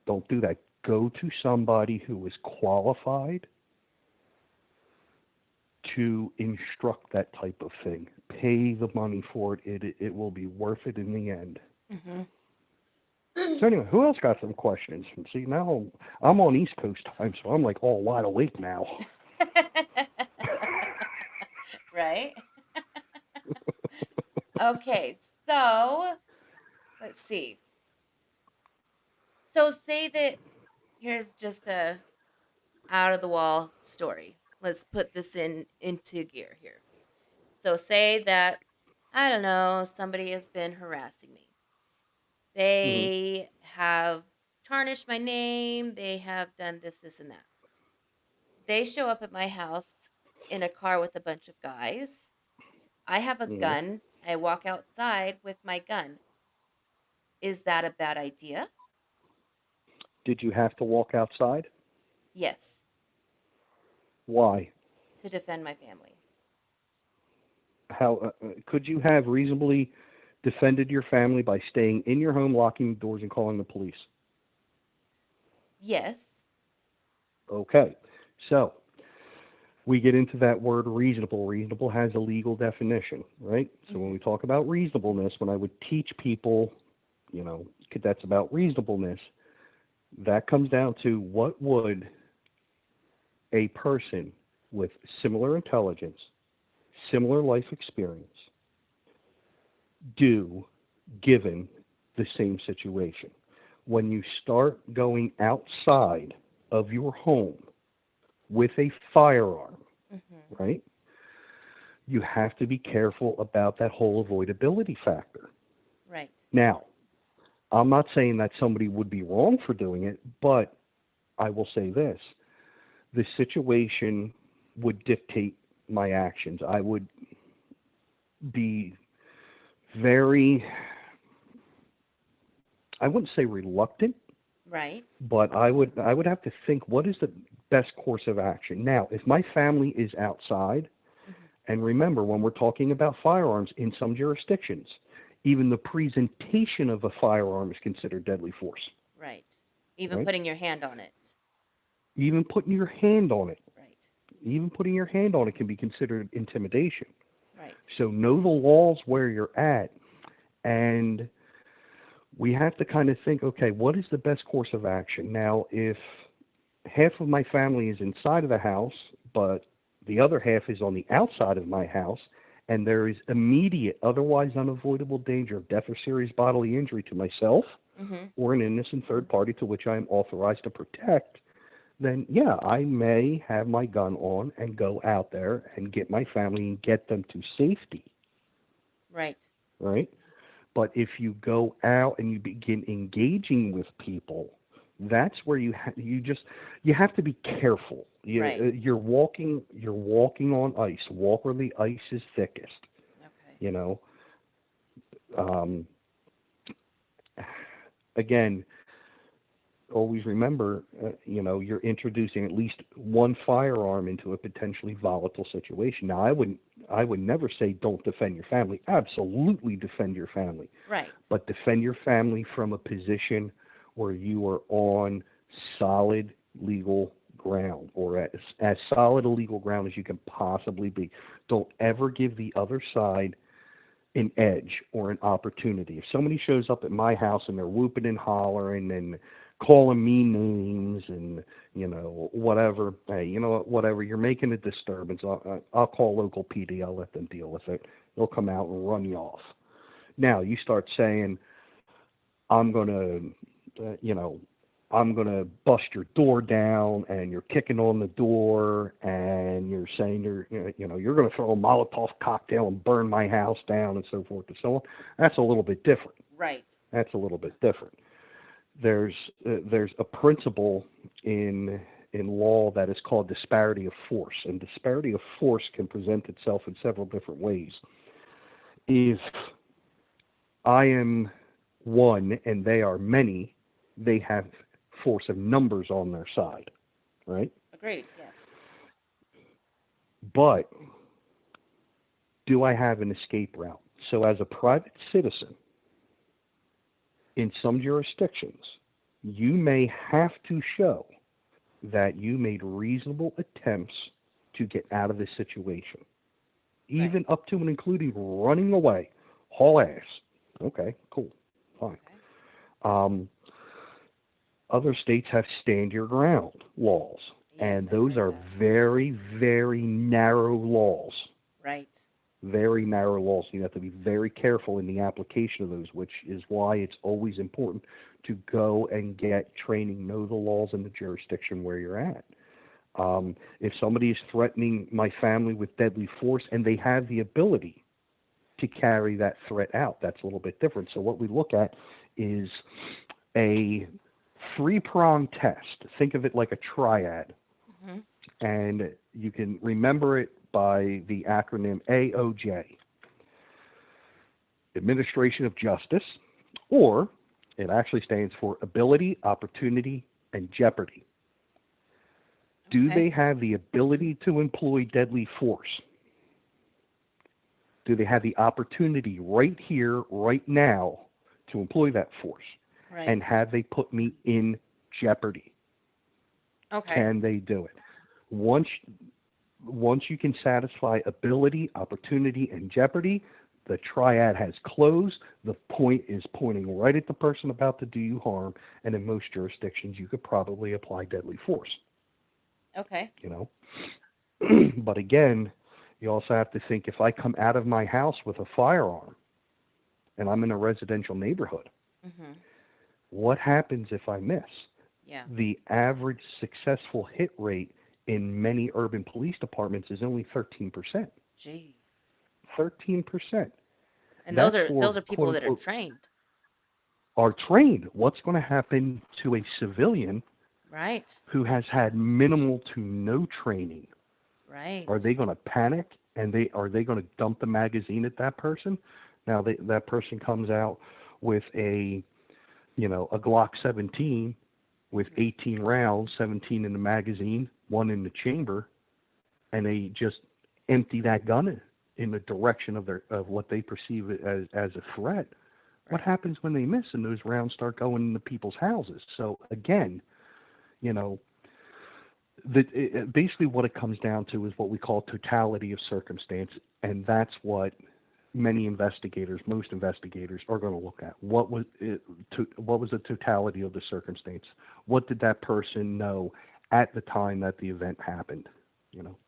Don't do that. Go to somebody who is qualified to instruct that type of thing. Pay the money for it. It will be worth it in the end. Mm-hmm. So anyway, who else got some questions? See, now I'm on East Coast time, so I'm like all wide awake now. Right. Okay. So let's see. So say that here's just a out of the wall story. Let's put this into gear here. So say that I don't know, somebody has been harassing me. Hmm. They have tarnished my name, they have done this, this, and that. They show up at my house in a car with a bunch of guys. I have a Hmm. gun. I walk outside with my gun. Is that a bad idea? Did you have to walk outside? Yes, Why? to defend my family. How could you have reasonably defended your family by staying in your home, locking the doors, and calling the police? Yes. Okay, so we get into that word reasonable. Reasonable has a legal definition, right? So when Mm-hmm. we talk about reasonableness, when I would teach people, cadets, about reasonableness, that comes down to what would a person with similar intelligence, similar life experience do given the same situation. When you start going outside of your home with a firearm, Mm-hmm. right, you have to be careful about that whole avoidability factor. Right. Now, I'm not saying that somebody would be wrong for doing it, but I will say this: the situation would dictate my actions. I would be very, I wouldn't say reluctant, Right. but I would have to think, what is the best course of action. Now, if my family is outside, Mm-hmm. and remember, when we're talking about firearms in some jurisdictions, even the presentation of a firearm is considered deadly force, Right. Even right? putting your hand on it. Even putting your hand on it, Right. even putting your hand on it can be considered intimidation. Right. So know the laws where you're at, and we have to kind of think, okay, what is the best course of action? Now, if half of my family is inside of the house, but the other half is on the outside of my house, and there is immediate, otherwise unavoidable danger of death or serious bodily injury to myself Mm-hmm. or an innocent third party to which I am authorized to protect, then yeah, I may have my gun on and go out there and get my family and get them to safety, Right. right? But if you go out and you begin engaging with people, that's where you have to be careful. Right. You're walking on ice. Walk where the ice is thickest. Okay. You know, um, again, always remember, you're introducing at least one firearm into a potentially volatile situation. Now, I would never say don't defend your family. Absolutely defend your family, Right. but defend your family from a position where you are on solid legal ground, or as solid a legal ground as you can possibly be. Don't ever give the other side an edge or an opportunity. If somebody shows up at my house and they're whooping and hollering and calling me names and whatever, hey, whatever, you're making a disturbance. I'll call local PD. I'll let them deal with it. They'll come out and run you off. Now you start saying, I'm gonna, I'm gonna bust your door down, and you're kicking on the door, and you're saying you're gonna throw a Molotov cocktail and burn my house down, and so forth and so on. That's a little bit different. Right. That's a little bit different. There's a principle in law that is called disparity of force, and disparity of force can present itself in several different ways. If I am one and they are many, they have force of numbers on their side, right? Agreed. Yes. But do I have an escape route? So as a private citizen, in some jurisdictions, you may have to show that you made reasonable attempts to get out of this situation, even Right. up to and including running away, haul ass. Okay, cool, fine. Okay. Other states have stand your ground laws, Yes, and I've those heard of are that. very, very narrow laws. Right. Very narrow laws. You have to be very careful in the application of those, which is why it's always important to go and get training, know the laws in the jurisdiction where you're at. If somebody is threatening my family with deadly force and they have the ability to carry that threat out, that's a little bit different. So what we look at is a three-pronged test. Think of it like a triad, Mm-hmm. and you can remember it by the acronym AOJ, Administration of Justice, or it actually stands for Ability, Opportunity, and Jeopardy. Do Okay. they have the ability to employ deadly force? Do they have the opportunity right here, right now, to employ that force? Right. And have they put me in jeopardy? Okay. Can they do it? Once you can satisfy ability, opportunity, and jeopardy, the triad has closed. The point is pointing right at the person about to do you harm, and in most jurisdictions, you could probably apply deadly force. Okay. But again, you also have to think, if I come out of my house with a firearm and I'm in a residential neighborhood, Mm-hmm. what happens if I miss? Yeah. The average successful hit rate in many urban police departments is only 13%. Jeez. 13%. And those That's are for those are quote people that are unquote trained. are trained. What's going to happen to a civilian Right. who has had minimal to no training? Are they Right. going to panic, and are they going to dump the magazine at that person? Now that person comes out with a Glock 17 with Mm-hmm. 18 rounds, 17 in the magazine, one in the chamber, and they just empty that gun in the direction of what they perceive as a threat. What Right. happens when they miss and those rounds start going into people's houses? So again, you know, basically what it comes down to is what we call totality of circumstance, and that's what most investigators are going to look at. What was the totality of the circumstance? What did that person know at the time that the event happened?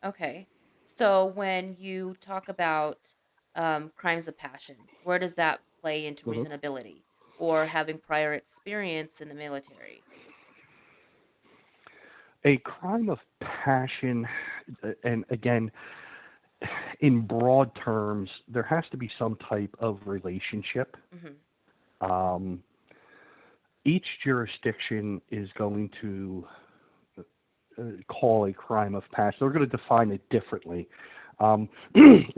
Okay. So when you talk about crimes of passion, where does that play into Mhm. reasonability or having prior experience in the military? A crime of passion, and again, in broad terms, there has to be some type of relationship. Mm-hmm. Um, each jurisdiction is going to call a crime of passion. They're going to define it differently. Um,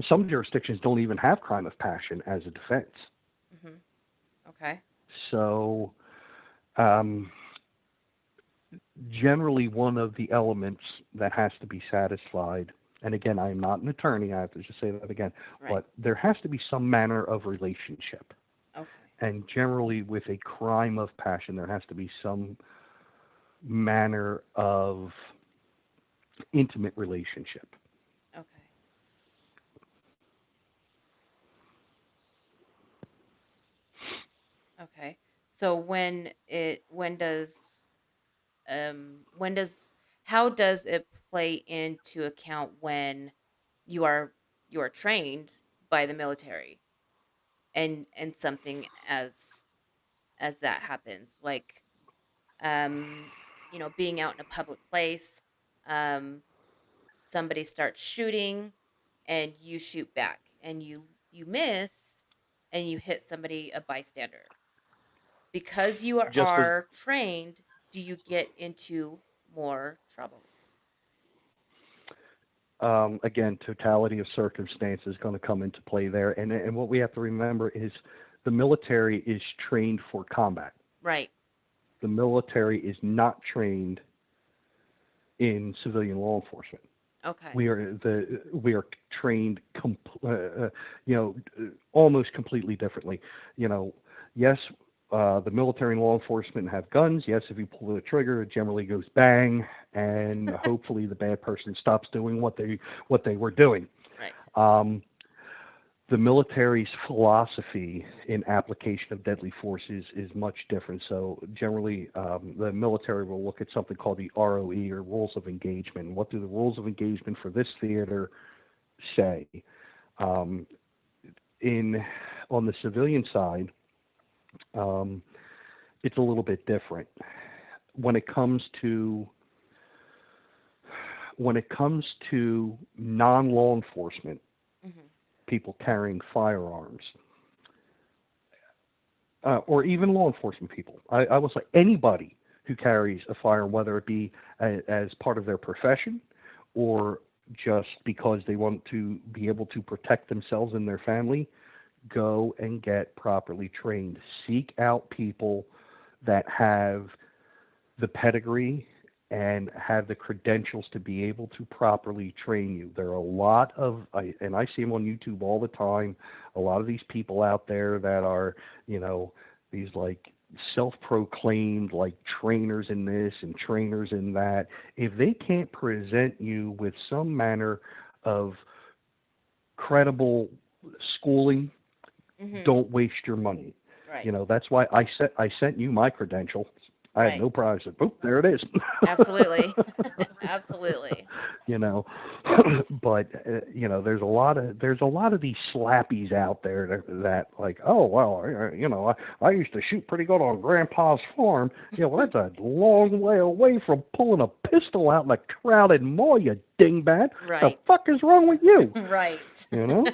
some jurisdictions don't even have crime of passion as a defense. Mm-hmm. Okay. So Um, Generally, one of the elements that has to be satisfied, and again, I am not an attorney, I have to just say that again, Right. but there has to be some manner of relationship. Okay. And generally, with a crime of passion, there has to be some manner of intimate relationship. Okay. Okay. So when does how does it play into account when you are you are trained by the military and something as that happens, like um being out in a public place, um somebody starts shooting and you shoot back and you miss and you hit somebody, a bystander, because you Just as are trained, do you get into more trouble? again, totality of circumstance is going to come into play there. And what we have to remember is the military is trained for combat. Right. The military is not trained in civilian law enforcement. Okay. We are trained almost completely differently. You know, yes, the military and law enforcement have guns. Yes, if you pull the trigger, it generally goes bang, and hopefully the bad person stops doing what they were doing. Right. Um, the military's philosophy in application of deadly force is much different. So generally, the military will look at something called the ROE, or rules of engagement. What do the rules of engagement for this theater say? Um, in On the civilian side, um, it's a little bit different. When it comes to when it comes to non-law enforcement Mhm. people carrying firearms, or even law enforcement people. I will say anybody who carries a firearm, whether it be as part of their profession or just because they want to be able to protect themselves and their family, go and get properly trained. Seek out people that have the pedigree and have the credentials to be able to properly train you. There are a lot of, and I see them on YouTube all the time, a lot of these people out there that are, these like self-proclaimed like trainers in this and trainers in that. If they can't present you with some manner of credible schooling, Mhm. don't waste your money. Right. That's why I sent you my credentials. I had Right. no problem. I said, "Boop, there it is." Absolutely. Absolutely. you know, but there's a lot of these slappies out there that like, oh well, I used to shoot pretty good on Grandpa's farm. Well, that's a long way away from pulling a pistol out in a crowded mall, you dingbat. The Right. fuck is wrong with you? Right. You know.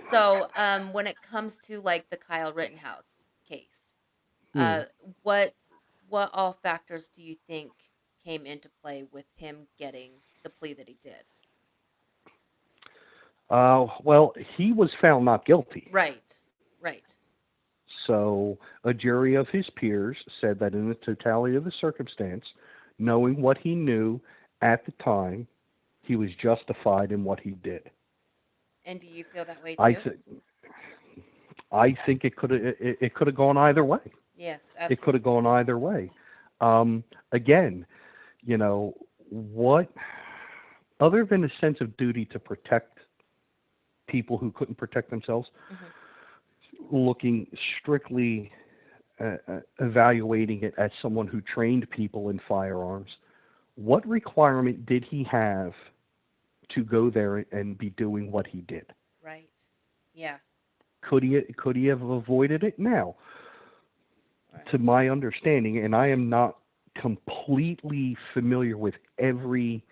So, when it comes to like the Kyle Rittenhouse case, Hmm. uh, what what all factors do you think came into play with him getting the plea that he did? Well, he was found not guilty. Right. Right. So a jury of his peers said that in the totality of the circumstance, knowing what he knew at the time, he was justified in what he did. And do you feel that way I too? th- I think it could have gone either way. Yes, It could have absolutely. gone either way. Again, you know what? Other than a sense of duty to protect people who couldn't protect themselves, Hmm. looking strictly evaluating it as someone who trained people in firearms, what requirement did he have to go there and be doing what he did? Right. Yeah. Could he have avoided it? Now, to Right. my understanding, and I am not completely familiar with every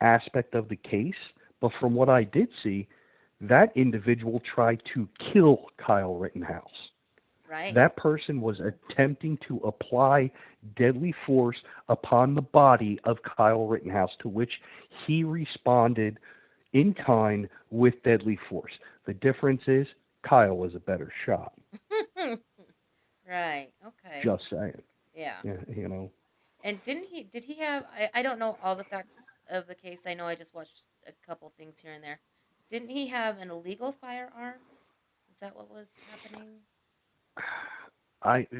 aspect of the case, but from what I did see, that individual tried to kill Kyle Rittenhouse. Right. That person was attempting to apply deadly force upon the body of Kyle Rittenhouse, to which he responded in kind with deadly force. The difference is Kyle was a better shot. Right. Okay. Just saying. Yeah. Yeah, you know. And did he have, I don't know all the facts of the case. I know I just watched a couple things here and there. Didn't he have an illegal firearm? Is that what was happening?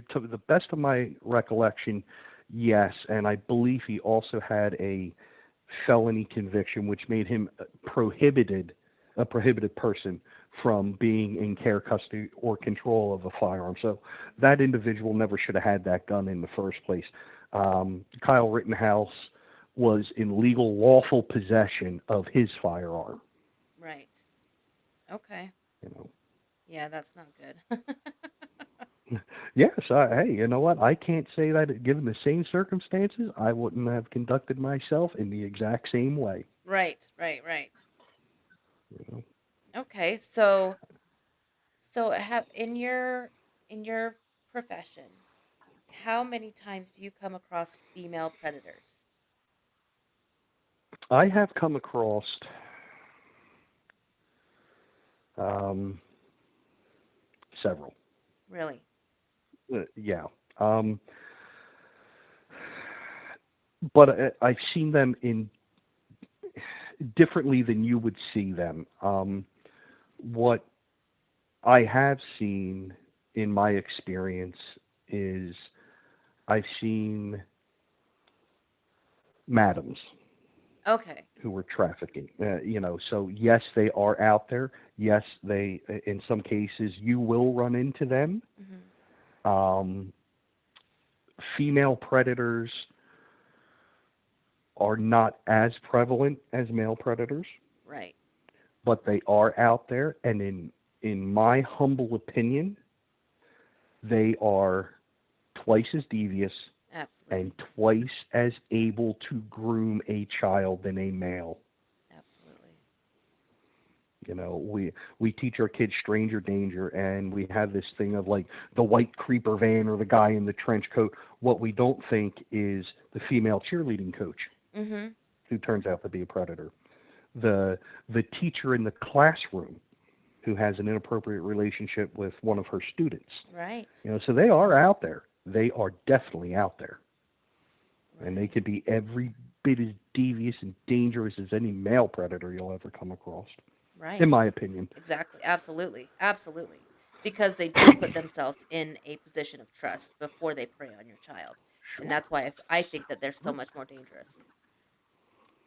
To the best of my recollection, yes, and I believe he also had a felony conviction, which made him a prohibited person from being in care, custody, or control of a firearm. So that individual never should have had that gun in the first place. Kyle Rittenhouse was in legal, lawful possession of his firearm. Right. Okay. You know. Yeah, that's not good. Yes, hey, you know what? I can't say that given the same circumstances, I wouldn't have conducted myself in the exact same way. Right, right, right. You know? Okay, so have in your profession, how many times do you come across female predators? I have come across um, several. Really? Yeah. Um, but I've seen them in differently than you would see them. What I have seen in my experience is I've seen madams Okay. who were trafficking. So yes, they are out there. Yes, they, in some cases, you will run into them. Mhm. Um, Female predators are not as prevalent as male predators, Right. but they are out there. And in my humble opinion, they are twice as devious and Absolutely. twice as able to groom a child than a male. Absolutely. We teach our kids stranger danger, and we have this thing of like the white creeper van or the guy in the trench coat. What we don't think is the female cheerleading coach Mhm. who turns out to be a predator, the teacher in the classroom who has an inappropriate relationship with one of her students. Right. So they are out there. They are definitely out there, and they Right. could be every bit as devious and dangerous as any male predator you'll ever come across, in Right. my opinion. Exactly. Absolutely. Absolutely. Because they do put themselves in a position of trust before they prey on your child. And Sure. that's why I think that they're so Sure. much more dangerous.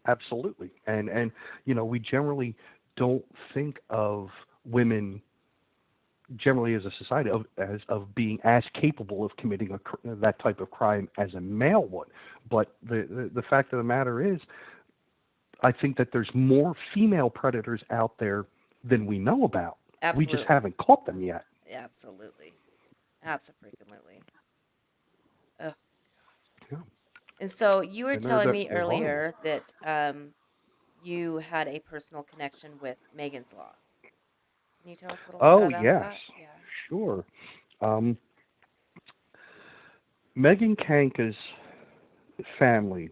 Absolutely. And we generally don't think of women generally as a society of being as capable of committing that type of crime as a male would. But the fact of the matter is, I think that there's more female predators out there than we know about. We just Absolutely. haven't caught them yet. Absolutely. Absolutely. Oh. Yeah. And so you were And telling me they're horrible. earlier that you had a personal connection with Megan's Law. Can you tell us a little bit Oh about yes, that? Yeah. sure. Um, Megan Kanka's family,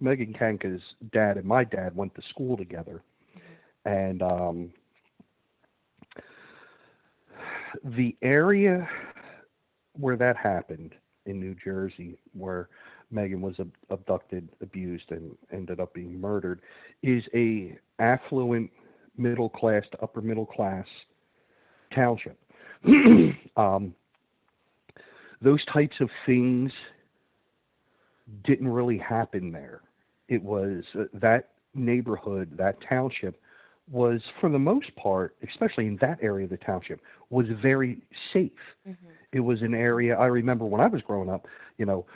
Megan Kanka's dad and my dad went to school together, Mhm. and the area where that happened in New Jersey, where Megan was abducted, abused, and ended up being murdered, is a affluent middle class to upper middle class township. um, those types of things didn't really happen there. It was that neighborhood, that township, was for the most part, especially in that area of the township, was very safe. Mhm. It was an area I remember when I was growing up.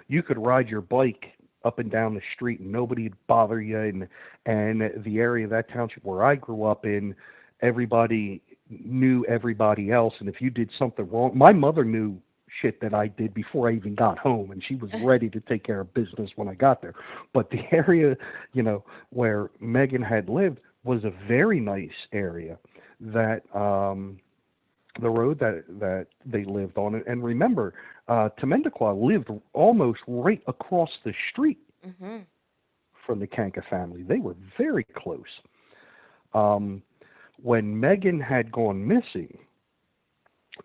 You could ride your bike up and down the street and nobody'd bother you. And the area of that township where I grew up in, everybody knew everybody else. And if you did something wrong, my mother knew shit that I did before I even got home, and she was ready to take care of business when I got there. But the area, where Megan had lived was a very nice area. That the road that they lived on, and remember, Temendaqua lived almost right across the street Mhm. from the Kanka family. They were very close. Um, when Megan had gone missing,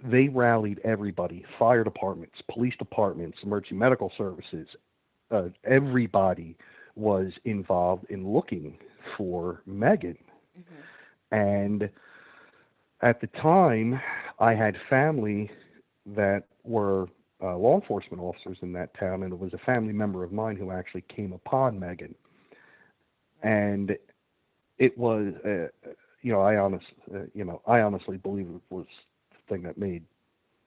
They rallied everybody, fire departments, police departments, emergency medical services. Everybody was involved in looking for Megan. Mhm. And at the time, I had family that were law enforcement officers in that town, and it was a family member of mine who actually came upon Megan. Right. And it was, I honestly believe it was the thing that made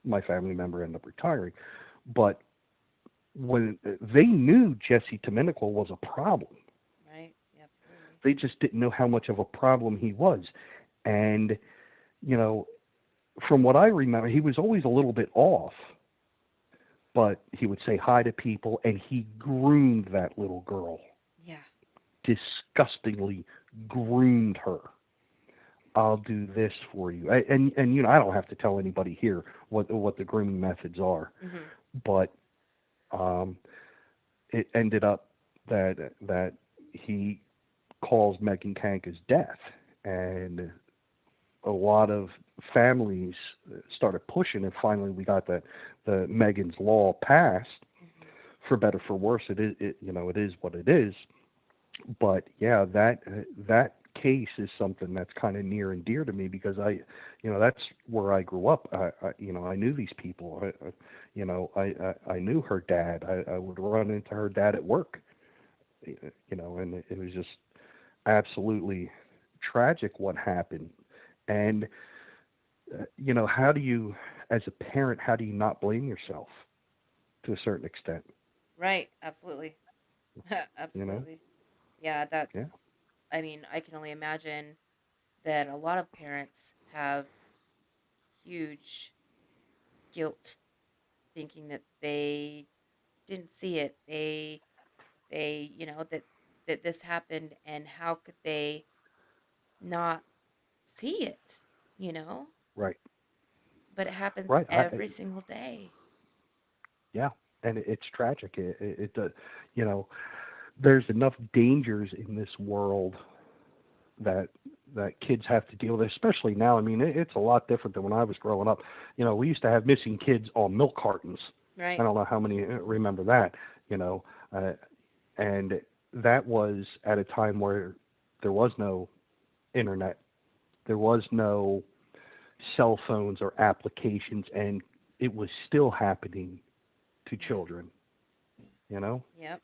my family member end up retiring. But when they knew Jesse Domenico was a problem, Right. Absolutely. they just didn't know how much of a problem he was. And you know, from what I remember, he was always a little bit off, but he would say hi to people, and he groomed that little girl, Yeah. disgustingly groomed her. I'll do this for you, and I don't have to tell anybody here what the grooming methods are, Mhm. but um, it ended up that he caused Megan Kanka's death, and a lot of families started pushing, and finally we got the Megan's Law passed. Mhm. For better for worse, it is what it is. But yeah, that case is something that's kind of near and dear to me because that's where I grew up. I knew these people. I knew her dad. I would run into her dad at work. And it was just absolutely tragic what happened. Mhm. And how do you, as a parent, how do you not blame yourself to a certain extent? Right. Absolutely. You know? Absolutely. Yeah, Yeah. I mean, I can only imagine that a lot of parents have huge guilt thinking that they didn't see it. That this happened and how could they not see it, you know? Right. But it happens Right. every single day. Yeah. And it's tragic. It you know, there's enough dangers in this world that kids have to deal with, especially now. I mean, it's a lot different than when I was growing up. We used to have missing kids on milk cartons. I Right. don't know how many remember that. You know, uh, and that was at a time where there was no internet, there was no cell phones or applications, and it was still happening to Yeah. children. You know, Yep.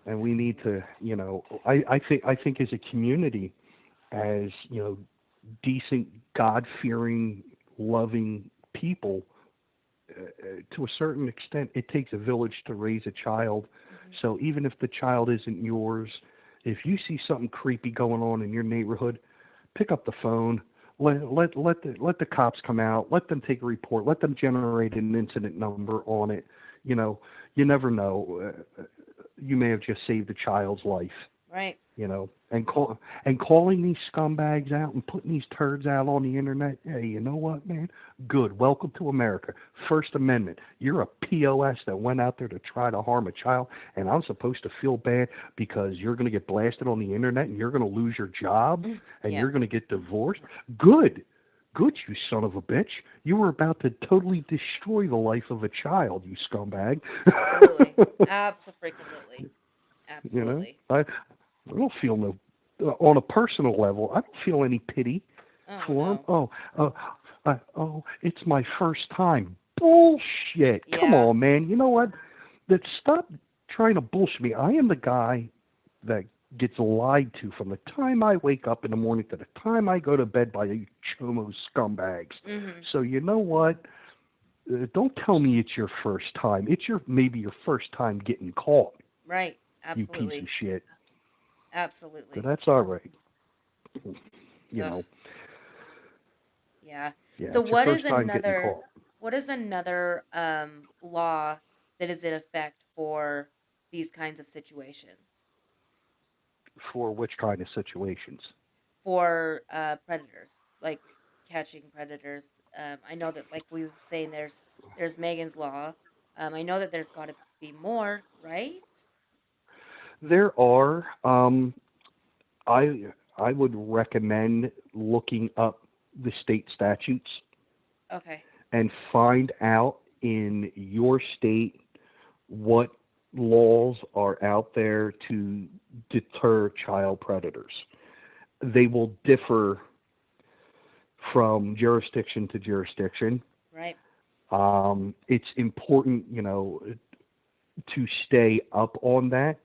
and we need to. Absolutely. I think as a community, as decent, God-fearing, loving people, to a certain extent, it takes a village to raise a child. Mhm. So even if the child isn't yours, if you see something creepy going on in your neighborhood, pick up the phone. Let the cops come out. Let them take a report. Let them generate an incident number on it. You know, you never know. You may have just saved a child's life. Right. And calling these scumbags out and putting these turds out on the internet. Hey, you know what, man? Good. Welcome to America. First Amendment. You're a POS that went out there to try to harm a child, and I'm supposed to feel bad because you're going to get blasted on the internet and you're going to lose your job and Yeah. you're going to get divorced. Good. Good, you son of a bitch. You were about to totally destroy the life of a child, you scumbag. Absolutely. Absolutely. you know, Absolutely. I I don't feel no, on a personal level, I don't feel any pity Oh for him. no. It's my first time. Bullshit. Come Yeah. on, man. You know what? That stop trying to bullshit me. I am the guy that gets lied to from the time I wake up in the morning to the time I go to bed by you chomo scumbags. Mhm. So you know what? Don't tell me it's your first time. It's maybe your first time getting caught, Right. you piece of Absolutely. shit. But Absolutely. that's all right. You Ugh. know, Yeah. yeah, So it's your first time getting caught. what is another law that is in effect for these kinds of situations? For which kind of situations? For predators, like catching predators. I know that like we were saying there's Megan's Law. I know that there's got to be more, right? There are. I would recommend looking up the state statutes Okay. and find out in your state what laws are out there to deter child predators. They will differ from jurisdiction to jurisdiction. Right. It's important, to stay up on that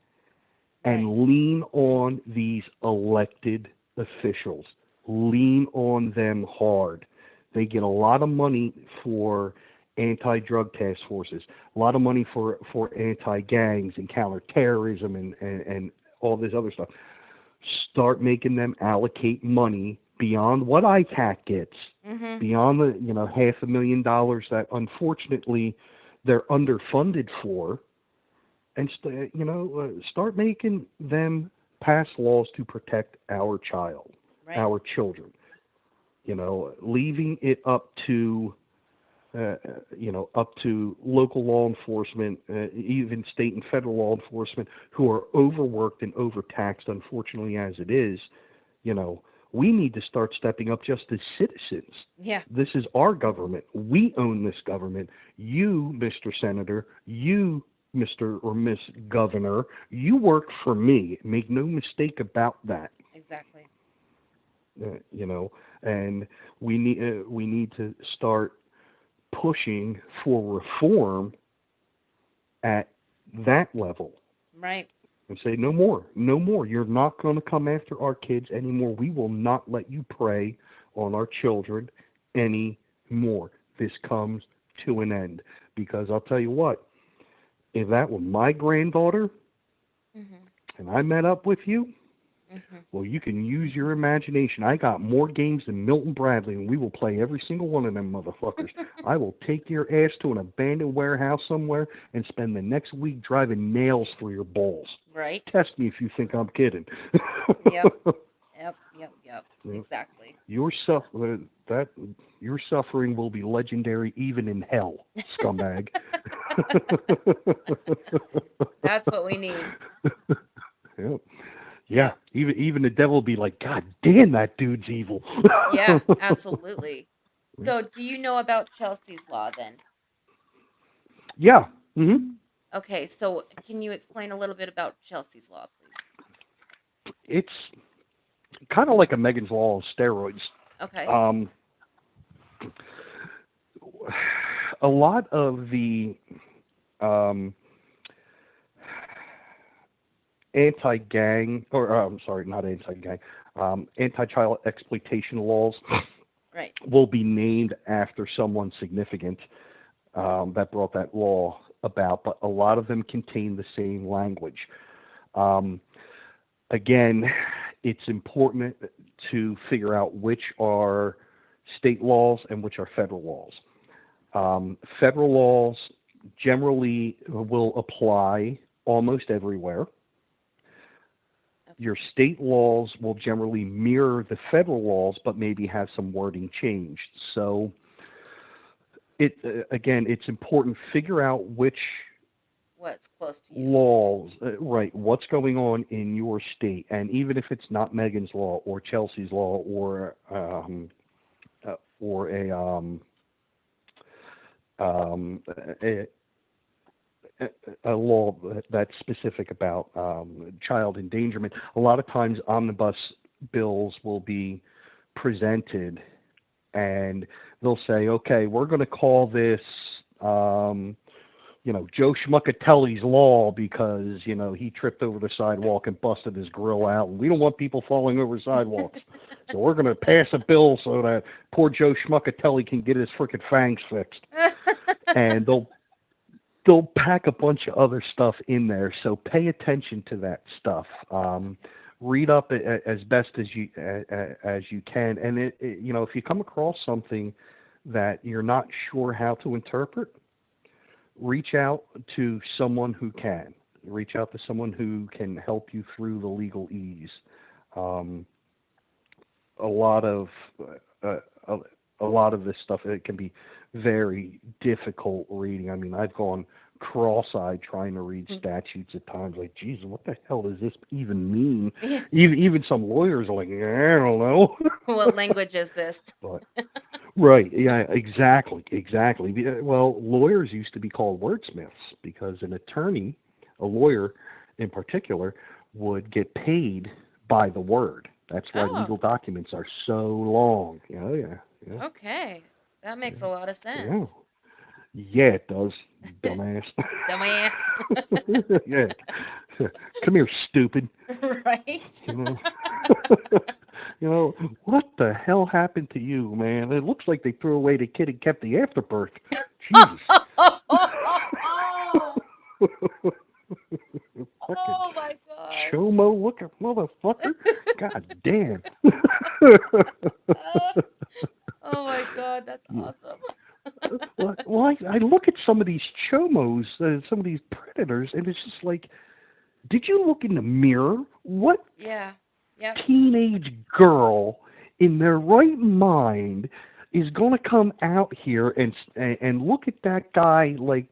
Right. and lean on these elected officials. Lean on them hard. They get a lot of money for anti-drug task forces, a lot of money for anti-gangs and counterterrorism and all this other stuff. Start making them allocate money beyond what ICAC gets, Mhm. beyond the $500,000 that unfortunately they're underfunded for, and start making them pass laws to protect Right. our children. Leaving it up to local law enforcement, even state and federal law enforcement, who are overworked and overtaxed, unfortunately, as it is. You know, we need to start stepping up just as citizens. Yeah. This is our government. We own this government. You, Mr. Senator, you, Mr. or Miss Governor, you work for me. Make no mistake about that. Exactly. You know, and we need to start pushing for reform at that level Right. and say no more, no more. You're not going to come after our kids anymore. We will not let you prey on our children anymore. This comes to an end, because I'll tell you what, if that were my granddaughter Mhm. and I met up with you, Mhm. well, you can use your imagination. I got more games than Milton Bradley, and we will play every single one of them motherfuckers. I will take your ass to an abandoned warehouse somewhere and spend the next week driving nails through your balls. Right. Test me if you think I'm kidding. Yep. Yep. Yep. Yep. Exactly. your suff- that your suffering will be legendary even in hell, scumbag. That's what we need. Yeah. Yeah, Yep. even the devil will be like, God damn, that dude's evil. Yeah, absolutely. So, do you know about Chelsea's Law then? Yeah. Hmm. Okay, so can you explain a little bit about Chelsea's Law, please? It's kind of like a Megan's Law on steroids. Okay. Um, a lot of the um, anti-gang, or I'm sorry, not anti-gang, anti-child exploitation laws Right. will be named after someone significant that brought that law about, but a lot of them contain the same language. Um, Again, it's important to figure out which are state laws and which are federal laws. Federal laws generally will apply almost everywhere. Your Okay. state laws will generally mirror the federal laws, but maybe have some wording changed. So, again, it's important to figure out which What's close to you? laws, right, what's going on in your state, and even if it's not Megan's law or Chelsea's law or um, a, a law that's specific about child endangerment. A lot of times, omnibus bills will be presented, and they'll say, "Okay, we're going to call this." Joe Schmuckatelli's law because, he tripped over the sidewalk and busted his grill out. And we don't want people falling over sidewalks. So we're going to pass a bill so that poor Joe Schmuckatelli can get his frickin' fangs fixed. And they'll pack a bunch of other stuff in there. So pay attention to that stuff. Okay. Read up as best as you can. And if you come across something that you're not sure how to interpret, reach out to someone who can. Reach out to someone who can help you through the legalese. Um, a lot of uh, a, a lot of this stuff, it can be very difficult reading. I mean, I've gone cross-eyed trying to read statutes at times. Like, Jesus, what the hell does this even mean? Yeah. Even some lawyers are like, I don't know. What language is this? But right, yeah, exactly, exactly. Well, lawyers used to be called wordsmiths because an attorney, a lawyer in particular, would get paid by the word. That's why Oh, legal documents are so long. Yeah, yeah, yeah, okay. That makes a lot of yeah. sense. Yeah, it does, dumbass. Dumbass. Yeah. Come here, stupid. Right? You know. You know, what the hell happened to you, man? It looks like they threw away the kid and kept the afterbirth. Jesus. Fucking Oh my gosh. chomo looking motherfucker. God damn. Oh my god, that's Yeah. awesome. Well, I look at some of these chomos, some of these predators, and it's just like, did you look in the mirror? What Yeah. Yep. teenage girl in their right mind is going to come out here and look at that guy like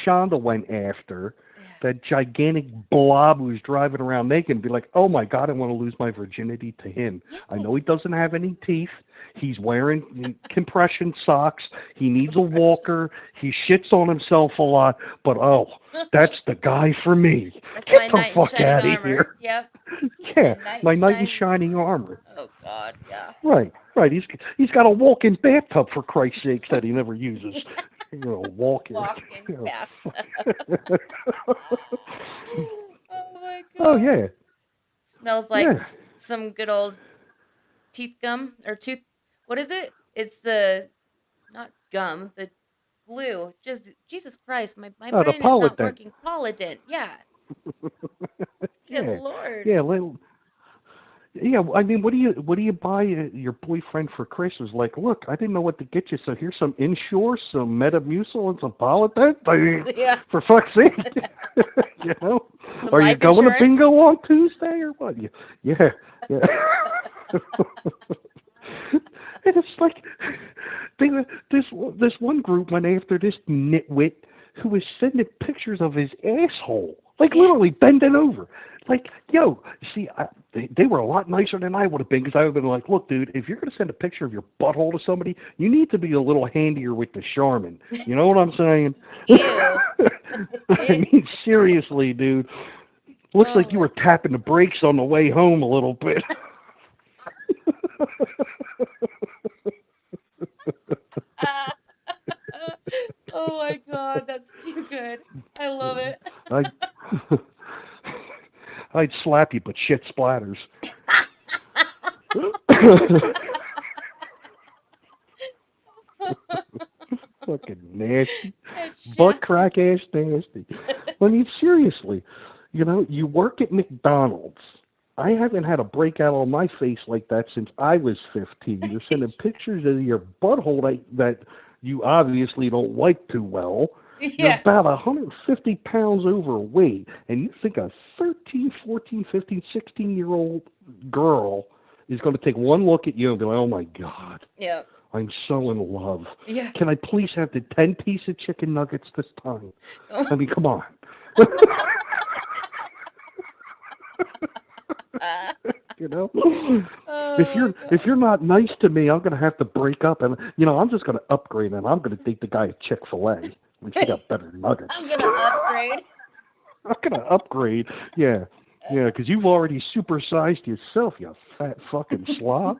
Shonda went after, Yeah. that gigantic blob who's driving around naked, and be like, oh my God, I want to lose my virginity to him. I know he Yes. doesn't have any teeth. He's wearing compression socks. He needs a Compression. walker. He shits on himself a lot. But oh, that's the guy for me. That's Get my the knight in fuck shining out of armor. here. Yep. Yeah, My knight in my knight in shining. shining armor. Oh god, yeah. Right, right. He's got a walk-in bathtub for Christ's sakes that he never uses. You know, walk-in. Walk-in You bathtub. know. Oh my Oh god. yeah, Smells like yeah. some good old teeth gum or tooth. What is it? It's the not gum, the glue. Just Jesus Christ, my Oh, the brain is not Polydent. working. Polydent. Yeah. Good Yeah, lord. yeah. Yeah, I mean, what do you buy your boyfriend for Christmas? Like, look, I didn't know what to get you, so here's some Ensure, some Metamucil, and some Polydent. I mean, Yeah. for fuck's sake, you know, Some are you life going to insurance. bingo on Tuesday or what? Yeah, yeah. And it's like they, this one group went after this nitwit who was sending pictures of his asshole, like literally Yes. bending over. Like, yo, see, they were a lot nicer than I would have been, because I would have been like, look, dude, if you're going to send a picture of your butthole to somebody, you need to be a little handier with the Charmin. You know what I'm saying? Ew. I mean, seriously, dude. Looks Oh like you my were tapping the brakes on the way home a little bit. god. Oh my god, that's too good. I love it. I'd, I'd slap you, but shit splatters. Fucking nasty. It's Butt shocking. crack ass nasty. I mean, seriously. You know, you work at McDonald's. I haven't had a breakout on my face like that since I was 15. You're sending pictures of your butthole that you obviously don't like too well. You're Yeah. about 150 pounds overweight, and you think a 13, 14, 15, 16-year-old girl is going to take one look at you and be like, oh my God, Yeah. I'm so in love. Yeah. Can I please have the 10-piece of chicken nuggets this time? I mean, come on. You know, Oh if god. you're not nice to me, I'm gonna have to break up, and I'm just gonna upgrade, and I'm gonna take the guy at Chick-fil-A. At least they got better nuggets. I'm gonna upgrade. I'm gonna upgrade. Yeah, yeah, because you've already supersized yourself, you fat fucking slob.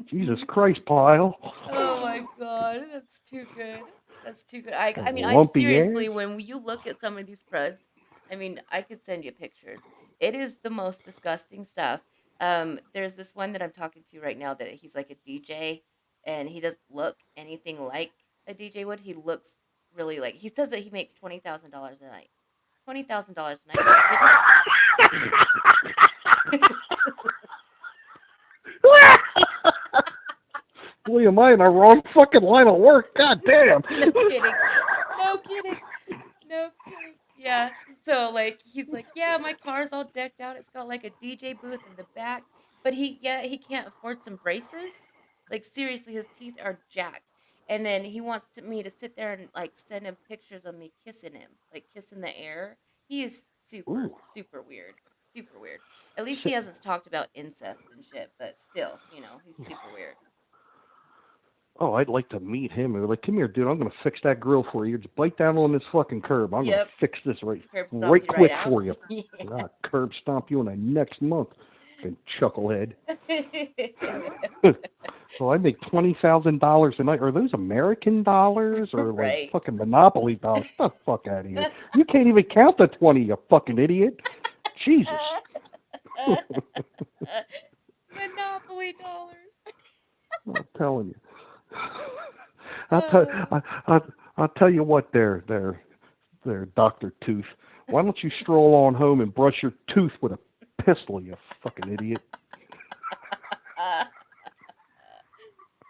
Jesus Christ, pile. Oh my god, that's too good. That's too good. I mean, I Lumpy ass. seriously, when you look at some of these spreads, I mean, I could send you pictures. It is the most disgusting stuff. There's this one that I'm talking to right now that he's like a DJ, and he doesn't look anything like a DJ would. He looks really like he says that he makes $20,000 a night. $20,000 a night. Are you kidding? Boy, am I in the wrong fucking line of work? God damn. No kidding. No kidding. No kidding. Yeah. So like he's like, yeah, my car's all decked out. It's got like a DJ booth in the back, but he can't afford some braces. Like seriously, his teeth are jacked. And then he wants me to sit there and like send him pictures of me kissing him, like kissing the air. He is super, Ooh. super weird. Super weird. At least he hasn't talked about incest and shit, but still, he's super weird. Oh, I'd like to meet him. They're like, come here, dude. I'm gonna fix that grill for you. Just bite down on this fucking curb. I'm gonna Yep. fix this Curb stomp right you right quick out. for you. Yeah. Ah, curb stomp you in the next month, fucking chucklehead. So I make $20,000 a night. Are those American dollars or like Right. fucking Monopoly dollars? Get the fuck out of here. You can't even count to 20, you fucking idiot. Jesus. Monopoly dollars. I'm telling you. I'll tell Oh. I'll tell you what there, Dr. Tooth. Why don't you stroll on home and brush your tooth with a pistol, you fucking idiot?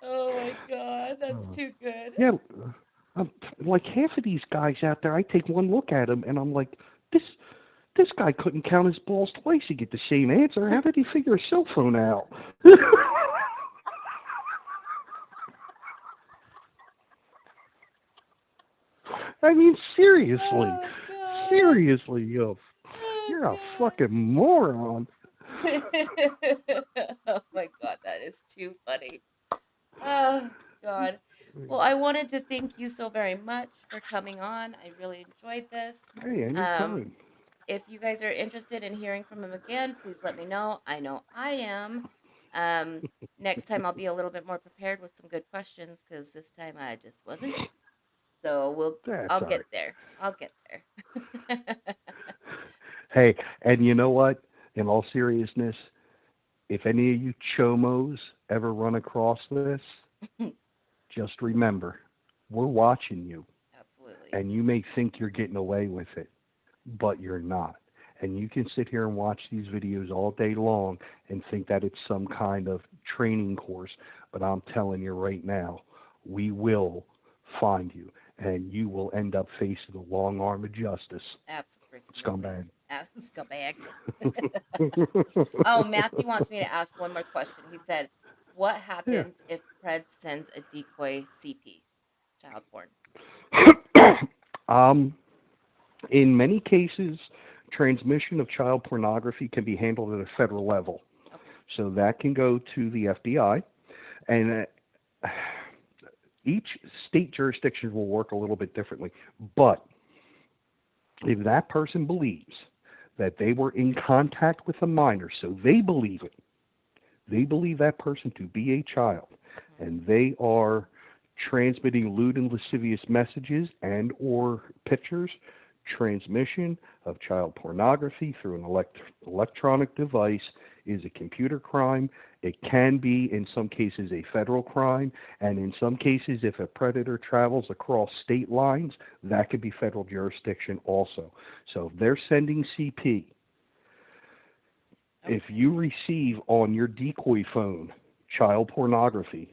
Oh my god, that's Uh, too good. yeah, I'm, like half of these guys out there, I take one look at them and I'm like, this guy couldn't count his balls twice to get the same answer. How did he figure a cell phone out? I mean, seriously, Oh god. seriously, Oh you're a god. fucking moron. Oh my god, that is too funny. Oh god. Well, I wanted to thank you so very much for coming on. I really enjoyed this. Hey, Um, anytime. if you guys are interested in hearing from him again, please let me know. I know I am. Next time I'll be a little bit more prepared with some good questions because this time I just wasn't. So That's I'll all get right. there. I'll get there. Hey, and you know what? In all seriousness, if any of you chomos ever run across this, just remember, we're watching you. Absolutely. And you may think you're getting away with it, but you're not. And you can sit here and watch these videos all day long and think that it's some kind of training course. But I'm telling you right now, we will find you. And you will end up facing the long arm of justice, Absolutely. scumbag. Scumbag. Oh, Matthew wants me to ask one more question. He said, "What Yeah. happens if Pred sends a decoy CP, child porn?" um, in many cases, transmission of child pornography can be handled at a federal level. Okay. So that can go to the FBI, and each state jurisdiction will work a little bit differently. But if that person believes that they were in contact with a minor, so they believe it, they believe that person to be a child, Mhm. and they are transmitting lewd and lascivious messages and or pictures, transmission of child pornography through an electronic device is a computer crime. It can be, in some cases, a federal crime, and in some cases, if a predator travels across state lines, that could be federal jurisdiction also. So if they're sending CP, if Okay. you receive on your decoy phone child pornography,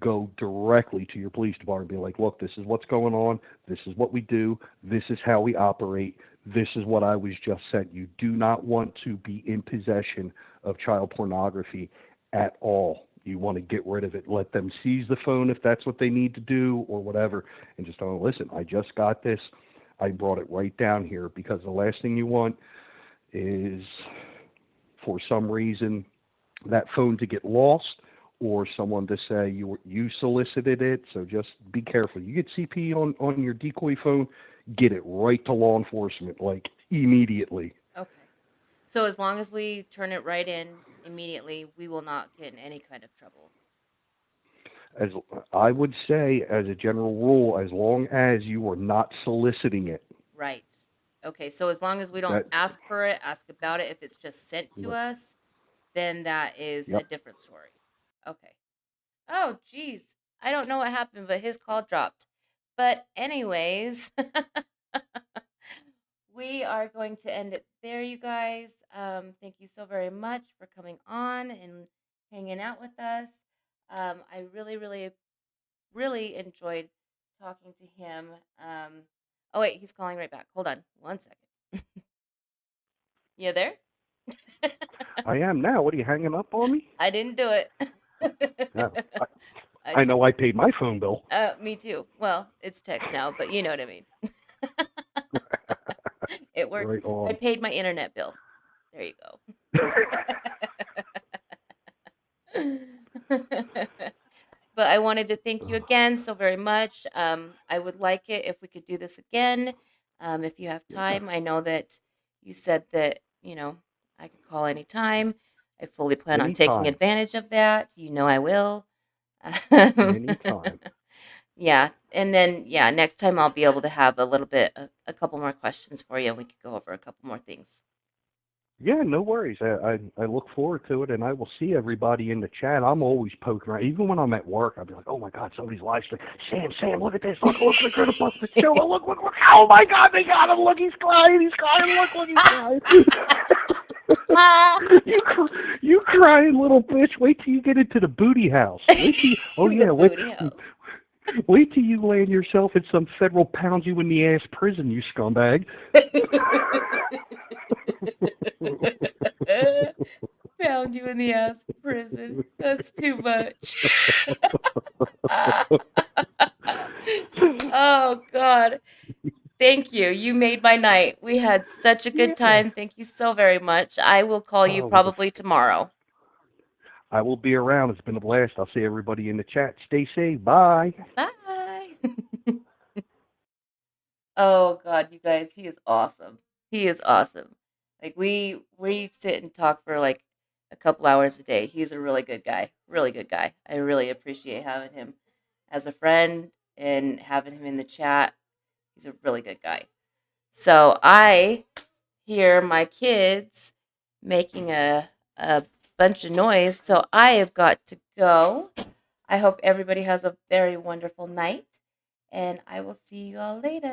go directly to your police department and be like, look, this is what's going on. This is what we do. This is how we operate. This is what I was just sent. You do not want to be in possession of child pornography at all. You want to get rid of it. Let them seize the phone if that's what they need to do or whatever. And just tell them, listen, I just got this. I brought it right down here, because the last thing you want is for some reason that phone to get lost or someone to say you solicited it. So just be careful. You get CP on your decoy phone, get it right to law enforcement, like immediately. Okay. So as long as we turn it right in immediately, we will not get in any kind of trouble. As I would say, as a general rule, as long as you are not soliciting it, Right. Okay. So as long as we don't that ask for it, ask about it, if it's just sent to us, then that is a yep. different story. Okay. Oh, geez. I don't know what happened, but his call dropped. But, anyways, we are going to end it there, you guys. Thank you so very much for coming on and hanging out with us. I really, really, really enjoyed talking to him. Oh, wait, he's calling right back. Hold on one second. You there? I am now. What are you hanging up on me? I didn't do No. it. I I know I paid my phone bill. Me too. Well, it's text now, but you know what I mean. It works. Right I on. paid my internet bill. There you go. But I wanted to thank you again so very much. I would like it if we could do this again. If you have Yeah. time, I know that you said that, I could call anytime. I fully plan on taking Anytime. advantage of that. You know I will. Anytime. Yeah. And then, yeah, next time I'll be able to have a couple more questions for you and we could go over a couple more things. Yeah, no worries. I look forward to it, and I will see everybody in the chat. I'm always poking around. Even when I'm at work, I'll be like, oh, my God, somebody's live streaming. Sam, look at this. Look, they're going to bust the show. Look. Oh, my God, they got him. Look, he's crying. Look, he's crying. you crying little bitch. Wait till you get into the booty house. The booty house. Wait till you land yourself in some federal pound you in the ass prison, you scumbag. Found you in the ass prison. That's too much. Oh, God. Thank you. You made my night. We had such a good Yeah. time. Thank you so very much. I will call you Oh, well, probably tomorrow. I will be around. It's been a blast. I'll see everybody in the chat. Stay safe. Bye. Bye. Oh God, you guys, he is awesome. He is awesome. Like we sit and talk for like a couple hours a day. He's a really good guy. Really good guy. I really appreciate having him as a friend and having him in the chat. He's a really good guy. So I hear my kids making a bunch of noise. So I have got to go. I hope everybody has a very wonderful night, and I will see you all later.